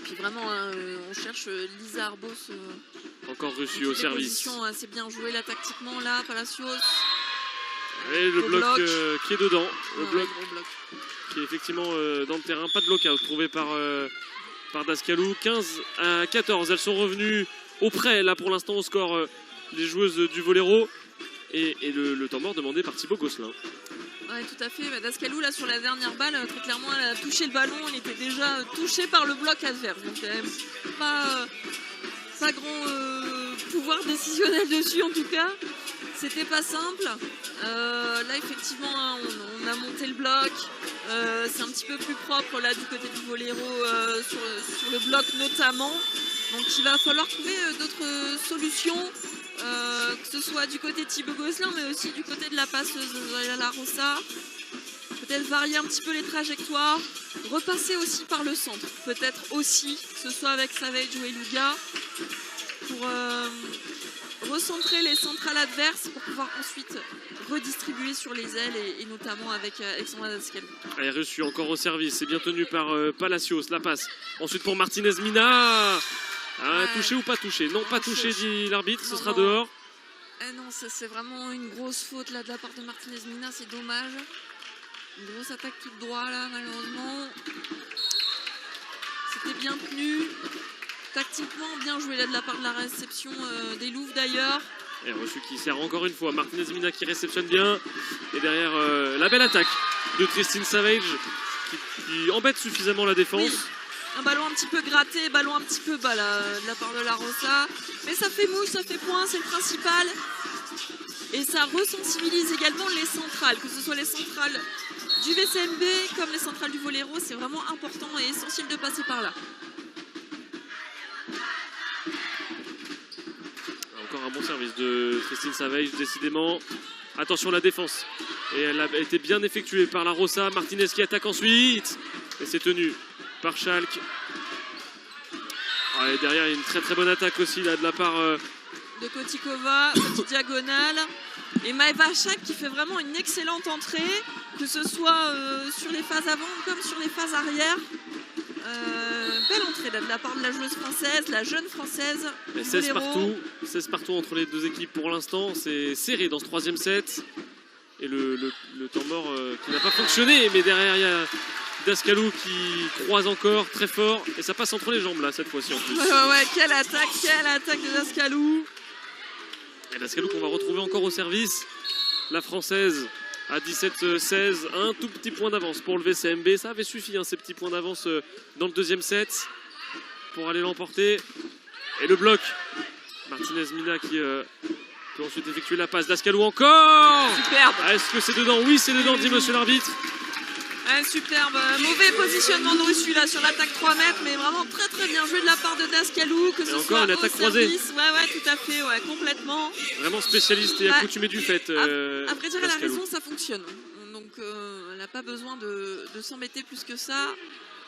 Puis vraiment, on cherche Lisa Arbos. Encore Russu au service. C'est bien joué là tactiquement là, Palacios. Et le bloc qui est dedans. Le bloc qui est effectivement dans le terrain. Pas de bloc-out trouvé par Dascalou. 15-14. Elles sont revenues auprès là pour l'instant au score les joueuses du Voléro. Et le temps mort demandé par Thibaut Gosselin. Ouais, tout à fait. Dascalou là sur la dernière balle, très clairement elle a touché le ballon. Elle était déjà touchée par le bloc adverse. Donc pas grand pouvoir décisionnel dessus en tout cas. C'était pas simple. Là effectivement hein, on a monté le bloc. C'est un petit peu plus propre là du côté du Voléro sur le bloc notamment. Donc il va falloir trouver d'autres solutions. Que ce soit du côté de Thibaut Gosselin mais aussi du côté de la passeuse La Rosa. Peut-être varier un petit peu les trajectoires. Repasser aussi par le centre. Peut-être aussi que ce soit avec Savage ou Eluga. Pour recentrer les centrales adverses pour pouvoir ensuite redistribuer sur les ailes et notamment avec Alexandra Dascalou. Elle est reçue encore au service, c'est bien tenu par Palacios, la passe. Ensuite pour Martinez-Mina. Touché ou pas touché? Non, pas touché dit l'arbitre, ce sera dehors. Non, c'est vraiment une grosse faute là de la part de Martinez-Mina, c'est dommage. Une grosse attaque toute droite là malheureusement. C'était bien tenu. Tactiquement bien joué là de la part de la réception des Louvres d'ailleurs. Et reçu qui sert encore une fois. Martinez-Mina qui réceptionne bien. Et derrière la belle attaque de Christine Savage qui embête suffisamment la défense. Oui. Un ballon un petit peu gratté, ballon un petit peu bas là, de la part de La Rosa. Mais ça fait mouche, ça fait point, c'est le principal. Et ça resensibilise également les centrales, que ce soit les centrales du VCMB comme les centrales du Voléro. C'est vraiment important et essentiel de passer par là. Encore un bon service de Christine Savage, décidément. Attention à la défense. Et elle a été bien effectuée par la Rosa. Martinez qui attaque ensuite. Et c'est tenu par Schalke. Et derrière, il y a une très très bonne attaque aussi là, de la part de Kotikova, petite diagonale. Et Maeva Schalke qui fait vraiment une excellente entrée, que ce soit sur les phases avant comme sur les phases arrière. Belle entrée là, de la part de la joueuse française, la jeune française. 16 partout entre les deux équipes pour l'instant. C'est serré dans ce troisième set. Et le temps mort qui n'a pas fonctionné. Mais derrière, il y a Dascalou qui croise encore très fort. Et ça passe entre les jambes là cette fois-ci en plus. Ouais, quelle attaque de Dascalou. Et Dascalou qu'on va retrouver encore au service. La française à 17-16, un tout petit point d'avance pour le VCMB. Ça avait suffi ces petits points d'avance dans le deuxième set pour aller l'emporter. Et le bloc. Martinez Mina qui peut ensuite effectuer la passe. Dascalou encore. Superbe. Est-ce que c'est dedans? Oui, c'est dedans, dit monsieur l'arbitre. Superbe, mauvais positionnement de Russu là sur l'attaque 3 mètres, mais vraiment très très bien joué de la part de Dascalou, que ce soit une attaque au croisée. service. Ouais, tout à fait, complètement. Vraiment spécialiste et accoutumé du fait. À vrai dire, elle a Dascalou. raison, ça fonctionne. Donc elle n'a pas besoin de s'embêter plus que ça.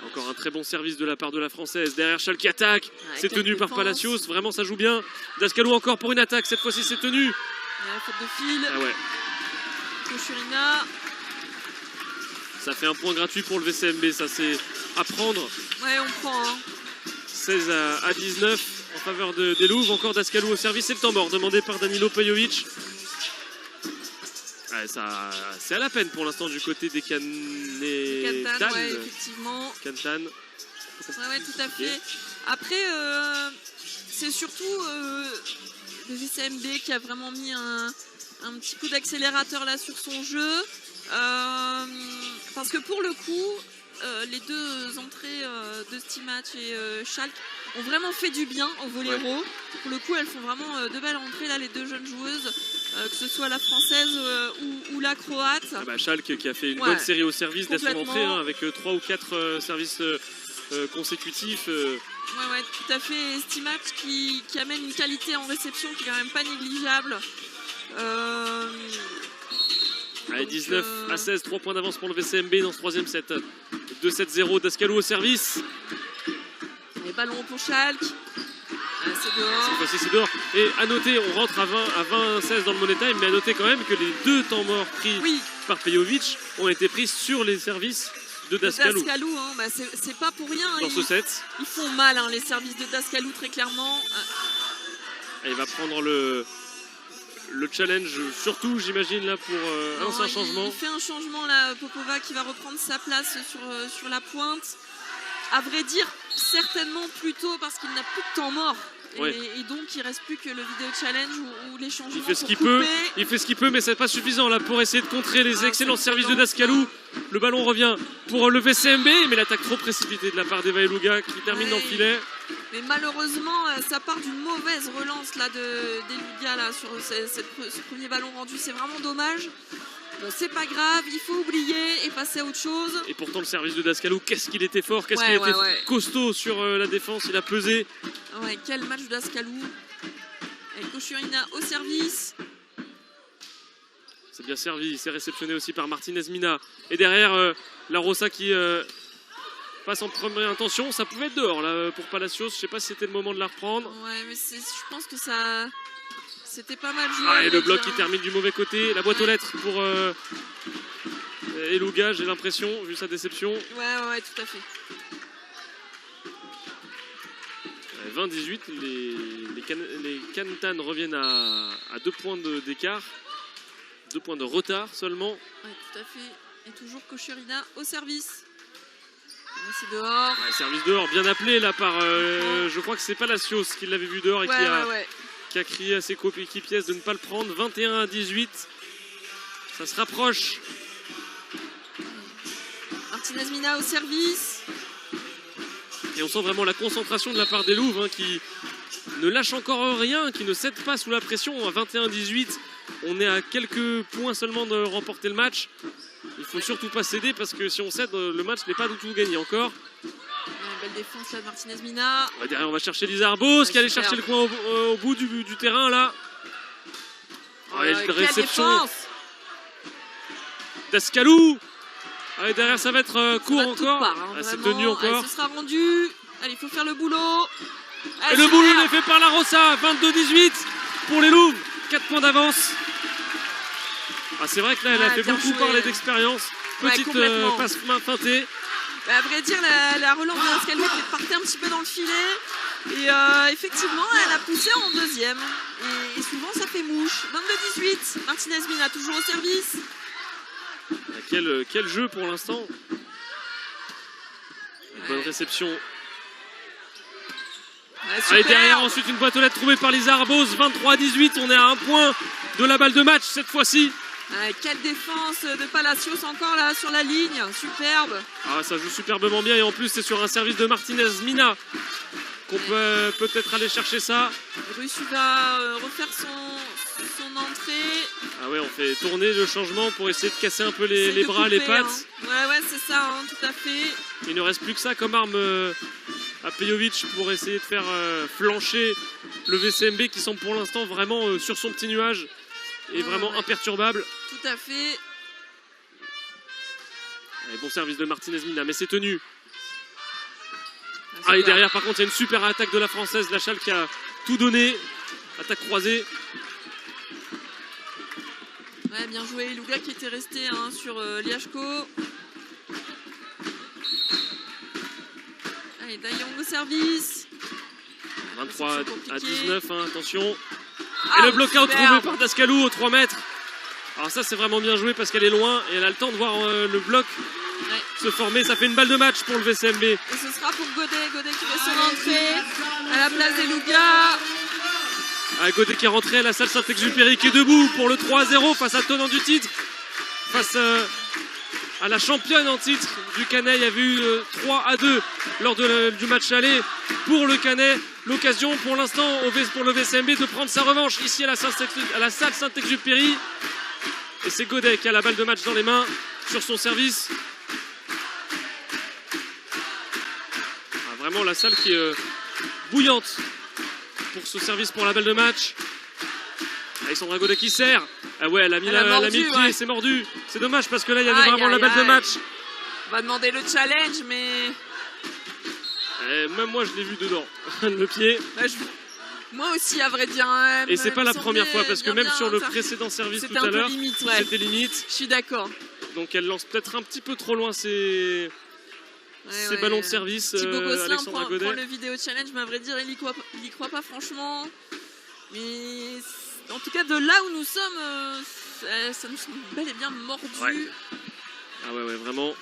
Encore un très bon service de la part de la française. Derrière Schalke qui attaque. C'est quelle tenu par défense. Palacios. Vraiment, ça joue bien. Dascalou encore pour une attaque. Cette fois-ci, c'est tenu. Faute de fil. Ah ouais. Kochurina. Ça fait un point gratuit pour le VCMB. Ça, c'est à prendre. Ouais, on prend. 16 à 19 en faveur des Louves. Encore Dascalou au service. C'est le temps mort demandé par Danilo Pejovic. Ouais, c'est à la peine pour l'instant du côté des Cantan, effectivement. Cantan. Ouais, tout à fait. Après, c'est surtout le VCMB qui a vraiment mis un petit coup d'accélérateur là sur son jeu. Parce que pour le coup, les deux entrées de Stimac et Schalke ont vraiment fait du bien au volley-row. Pour le coup, elles font vraiment de belles entrées là, les deux jeunes joueuses, que ce soit la française ou la croate. Schalke qui a fait une bonne série au service dès son entrée, avec 3 ou 4 services consécutifs. Ouais, tout à fait. Stimac qui amène une qualité en réception qui est quand même pas négligeable. Allez, 19 à 16, 3 points d'avance pour le VCMB dans ce troisième set. 2-7-0, Dascalou au service. Les ballons pour Schalke. C'est dehors. Cette fois-ci, c'est dehors. Et à noter, on rentre à 20-16 dans le Money Time, mais à noter quand même que les deux temps morts pris par Pejovic ont été pris sur les services de Dascalou. C'est pas pour rien. Dans ce set. Ils font mal, les services de Dascalou, très clairement. Et il va prendre le challenge, surtout j'imagine là pour un changement. Il fait un changement là, Popova qui va reprendre sa place sur la pointe. À vrai dire, certainement plus tôt parce qu'il n'a plus de temps mort. Et donc il reste plus que le vidéo challenge ou les changements. Il fait ce qu'il peut, mais c'est pas suffisant là pour essayer de contrer les excellents services de Dascalou. Le ballon revient pour le VCMB, mais l'attaque trop précipitée de la part d'Eva Eluga qui termine dans le filet. Mais malheureusement, ça part d'une mauvaise relance là d'Eluga là sur ce premier ballon rendu. C'est vraiment dommage. Bon, c'est pas grave, il faut oublier et passer à autre chose. Et pourtant le service de Dascalou, qu'est-ce qu'il était fort, qu'est-ce qu'il était costaud sur la défense, il a pesé. Ouais, quel match de Dascalou. Et Kochurina au service. C'est bien servi, c'est réceptionné aussi par Martinez Mina. Et derrière, la Rosa qui passe en première intention. Ça pouvait être dehors là pour Palacios, je sais pas si c'était le moment de la reprendre. Ouais, mais je pense que ça... C'était pas mal joué. Et le bloc qui termine du mauvais côté. La boîte aux lettres pour Eluga, j'ai l'impression, vu sa déception. Ouais, tout à fait. 20-18, les Cantan reviennent à 2 points d'écart. 2 points de retard seulement. Ouais, tout à fait. Et toujours Kochurina au service. C'est dehors. Service dehors, bien appelé là par... je crois que c'est Palacios qui l'avait vu dehors et qui a crié à ses coéquipiers de ne pas le prendre. 21 à 18. Ça se rapproche. Martinez Mina au service. Et on sent vraiment la concentration de la part des Louves qui ne lâche encore rien, qui ne cède pas sous la pression. À 21-18, on est à quelques points seulement de remporter le match. Il faut surtout pas céder parce que si on cède, le match n'est pas du tout gagné encore. belle défense là de Martinez Mina. Derrière, on va chercher Lisa Arbos qui allait chercher le coin au bout du terrain là. Quelle Réception défense! d'Ascalou. Allez, derrière, ça va être court Ça va tout encore. part, hein, C'est vraiment. tenu encore. Allez, ce sera rendu. Allez, il faut faire le boulot. Et Allez, le super. boulot est fait par la Rossa. 22-18 pour les Louvres. 4 points d'avance. C'est vrai que là, elle a fait bien beaucoup joué. parler d'expérience. Ouais, Petite complètement. passe main feintée. À vrai dire, la relance de Ascalou qui partait un petit peu dans le filet. Et effectivement, elle a poussé en deuxième. Et souvent, ça fait mouche. 22-18. Martinez Mina toujours au service. Quel jeu pour l'instant. Bonne réception. Ouais, Allez, derrière, ensuite une boîte aux lettres trouvée par Lisa Arbos. 23-18. On est à un point de la balle de match cette fois-ci. Quelle défense de Palacios encore là sur la ligne. Superbe. Ça joue superbement bien et en plus c'est sur un service de Martinez Mina qu'on peut peut-être aller chercher ça. Russu va refaire son entrée. Ouais, on fait tourner le changement pour essayer de casser un peu les Essaye de bras, les couper, pattes. hein. Ouais, c'est ça, hein, tout à fait. Il ne reste plus que ça comme arme à Pejovic pour essayer de faire flancher le VCMB qui semble pour l'instant vraiment sur son petit nuage et vraiment imperturbable. Tout à fait. Allez, bon service de Martinez Mina, mais c'est tenu. Super. Et derrière, par contre, il y a une super attaque de la Française, la Chale qui a tout donné. Attaque croisée. Ouais, bien joué. Luga qui était resté sur Liachko. Allez, Dayong au service. 23 à 19, attention. Ah, Et le bloc-out superbe. trouvé par Dascalou aux 3 mètres. Alors ça, c'est vraiment bien joué parce qu'elle est loin et elle a le temps de voir le bloc se former. Ça fait une balle de match pour le VCMB. Et ce sera pour Godet. Godet qui fait son entrée à la place des Luga. Godet qui est rentré à la salle Saint-Exupéry qui est debout pour le 3-0 face à tenant du titre. Face à la championne en titre du Canet. Il y avait eu 3-2 lors du match aller pour le Canet. L'occasion pour l'instant pour le VCMB de prendre sa revanche ici à la salle Saint-Exupéry. Et c'est Godet qui a la balle de match dans les mains sur son service. Vraiment la salle qui est bouillante pour ce service pour la balle de match. Alexandra Godet qui sert. Ouais, elle a mis le pied, c'est mordu. C'est dommage parce que là il y avait vraiment la balle de match. On va demander le challenge, mais... Même moi je l'ai vu dedans, le pied. Moi aussi, à vrai dire. Et c'est pas la première fois parce que même sur le précédent service tout à l'heure, c'était limite. Je suis d'accord. Donc elle lance peut-être un petit peu trop loin ses ballons de service. Thibaut Gosselin Alexandra Godet. prend le vidéo challenge, mais à vrai dire, il y croit pas franchement. Mais en tout cas, de là où nous sommes, ça nous semble bel et bien mordu. Ouais. Ah ouais, vraiment.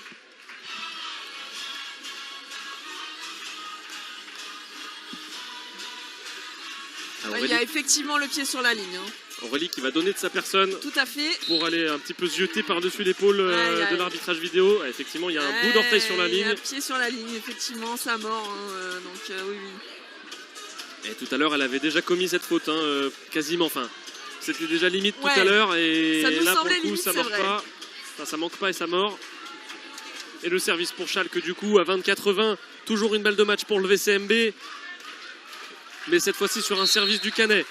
Il y a effectivement le pied sur la ligne. Aurélie qui va donner de sa personne. Tout à fait. Pour aller un petit peu se jeter par-dessus l'épaule de l'arbitrage vidéo. Effectivement, il y a un bout d'orteil sur la ligne. Il y a un pied sur la ligne, effectivement, ça mord. Donc oui. Et tout à l'heure, elle avait déjà commis cette faute, quasiment. Enfin, c'était déjà limite tout à l'heure. Et là, pour le coup, ça mord pas. Enfin, ça manque pas et ça mord. Et le service pour Schalke, du coup, à 24-20. Toujours une balle de match pour le VCMB. Mais cette fois-ci sur un service du Canet.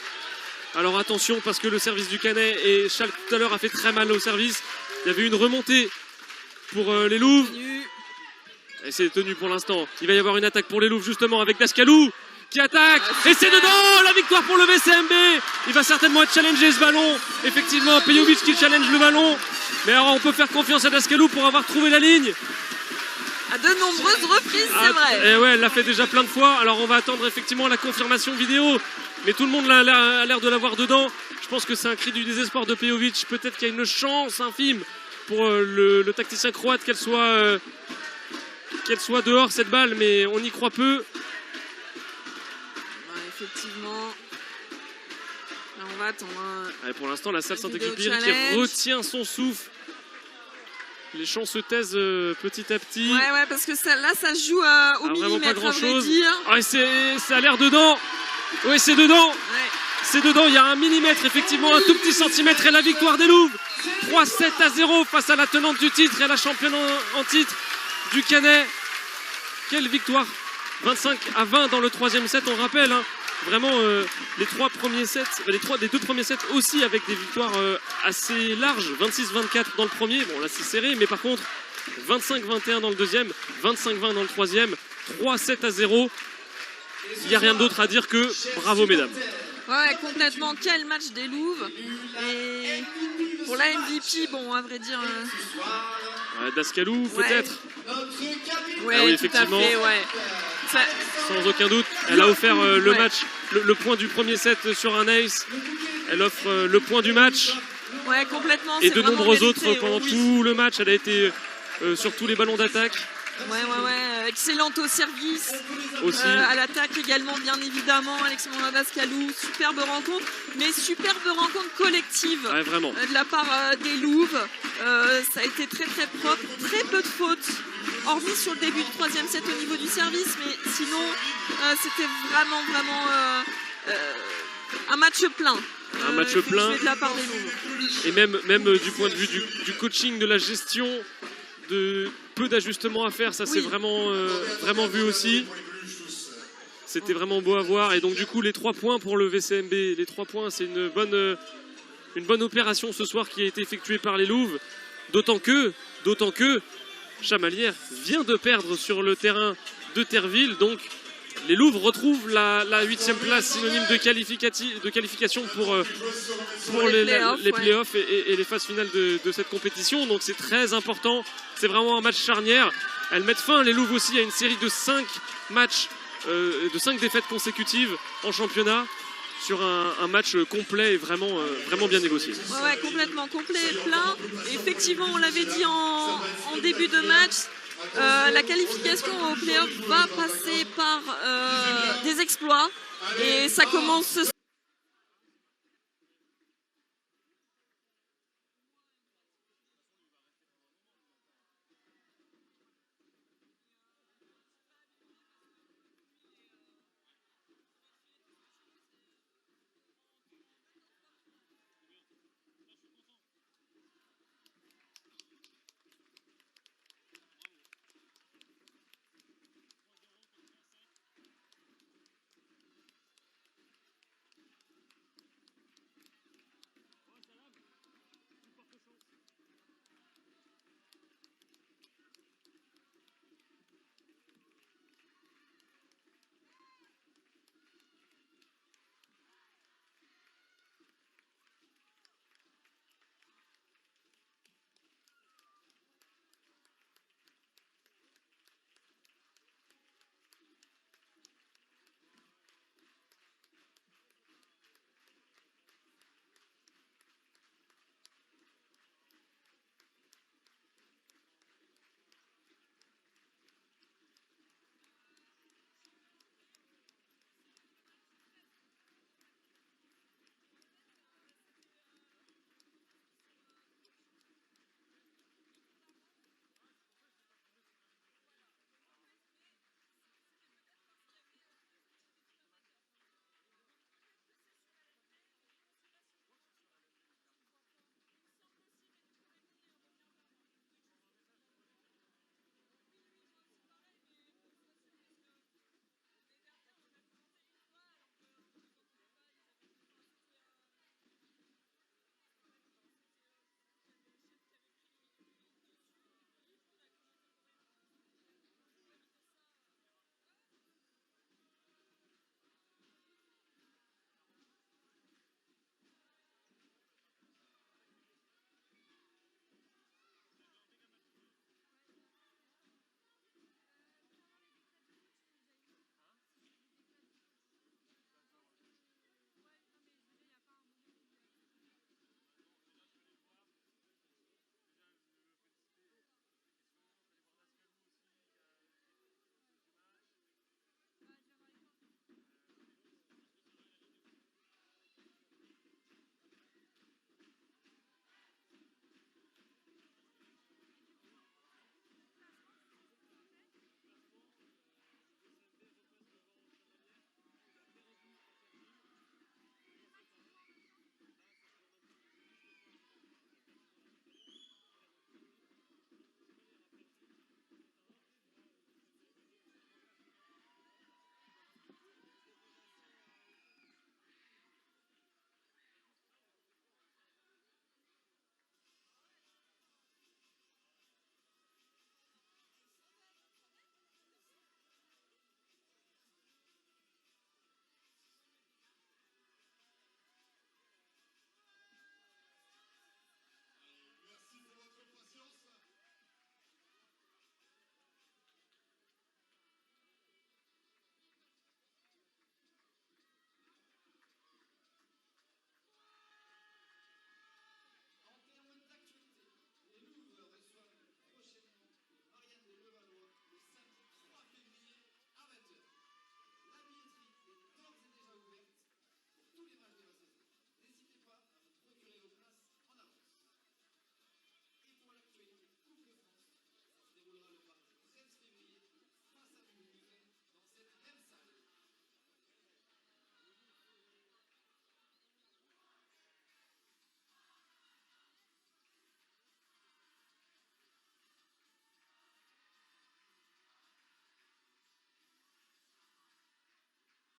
Alors attention parce que le service du Canet et Schalke tout à l'heure a fait très mal au service. Il y avait une remontée pour les Louvres. Et c'est tenu pour l'instant. Il va y avoir une attaque pour les Louvres justement avec Dascalou qui attaque. Et c'est dedans, la victoire pour le VCMB. Il va certainement être challengé ce ballon. Effectivement, Pejovic qui challenge le ballon. Mais alors on peut faire confiance à Dascalou pour avoir trouvé la ligne. À de nombreuses reprises, c'est vrai. Et ouais, elle l'a fait déjà plein de fois. Alors on va attendre effectivement la confirmation vidéo. Mais tout le monde a l'air de l'avoir dedans. Je pense que c'est un cri du désespoir de Pejovic. Peut-être qu'il y a une chance infime pour le tacticien croate qu'elle soit dehors cette balle. Mais on y croit peu. Ouais, effectivement. Là, on va attendre. Ouais, pour l'instant, la salle Saint-Exupéry qui retient son souffle. Les champs se taisent petit à petit. Ouais, parce que là, ça se joue au millimètre, vraiment pas grand-chose. Ça a l'air dedans. Oui, c'est dedans. Ouais. C'est dedans. Il y a un millimètre, effectivement, un tout petit centimètre. Et la victoire des Louvres. 3-7-0 face à la tenante du titre et à la championne en titre du Canet. Quelle victoire 25-20 dans le troisième set, on rappelle. Hein. Vraiment, les trois premiers sets, les deux premiers sets aussi avec des victoires assez larges. 26-24 dans le premier, bon là c'est serré, mais par contre 25-21 dans le deuxième, 25-20 dans le troisième, 3-7-0. Il n'y a rien d'autre à dire que bravo mesdames. Ouais, complètement. Quel match des Louves. Et pour la MVP, bon, à vrai dire. Daskalou, peut-être. Ouais, ah oui, tout effectivement. à fait, ouais. Ça... Sans aucun doute. Elle a offert le match, le point du premier set sur un ace. Elle offre le point du match. Ouais, complètement. Et de nombreux mérité, autres pendant tout le match. Elle a été sur tous les ballons d'attaque. Ouais. Excellente au service. Aussi. À l'attaque également, bien évidemment. Alexandra Daskalou. Superbe rencontre. Mais superbe rencontre collective. Ouais, vraiment. De la part des Louves. Ça a été très très propre. Très peu de fautes. Hormis sur le début du troisième set au niveau du service. Mais sinon, c'était vraiment un match plein. Un match plein. De la part des Louves. Et même du point de vue du coaching, de la gestion, de peu d'ajustements à faire, ça c'est vraiment vu aussi. C'était vraiment beau à voir. Et donc du coup les 3 points pour le VCMB, les 3 points c'est une bonne opération ce soir qui a été effectuée par les Louves. D'autant que Chamalières vient de perdre sur le terrain de Terreville. Donc les Louves retrouvent la 8e place, synonyme de qualification pour les playoffs et les phases finales de cette compétition. Donc c'est très important, c'est vraiment un match charnière. Elles mettent fin, les Louves aussi, à une série de 5 matchs, de 5 défaites consécutives en championnat sur un match complet et vraiment bien négocié. Ouais, complètement complet, plein. Et effectivement, on l'avait dit en début de match. La qualification au play-off va passer par des exploits et ça commence ce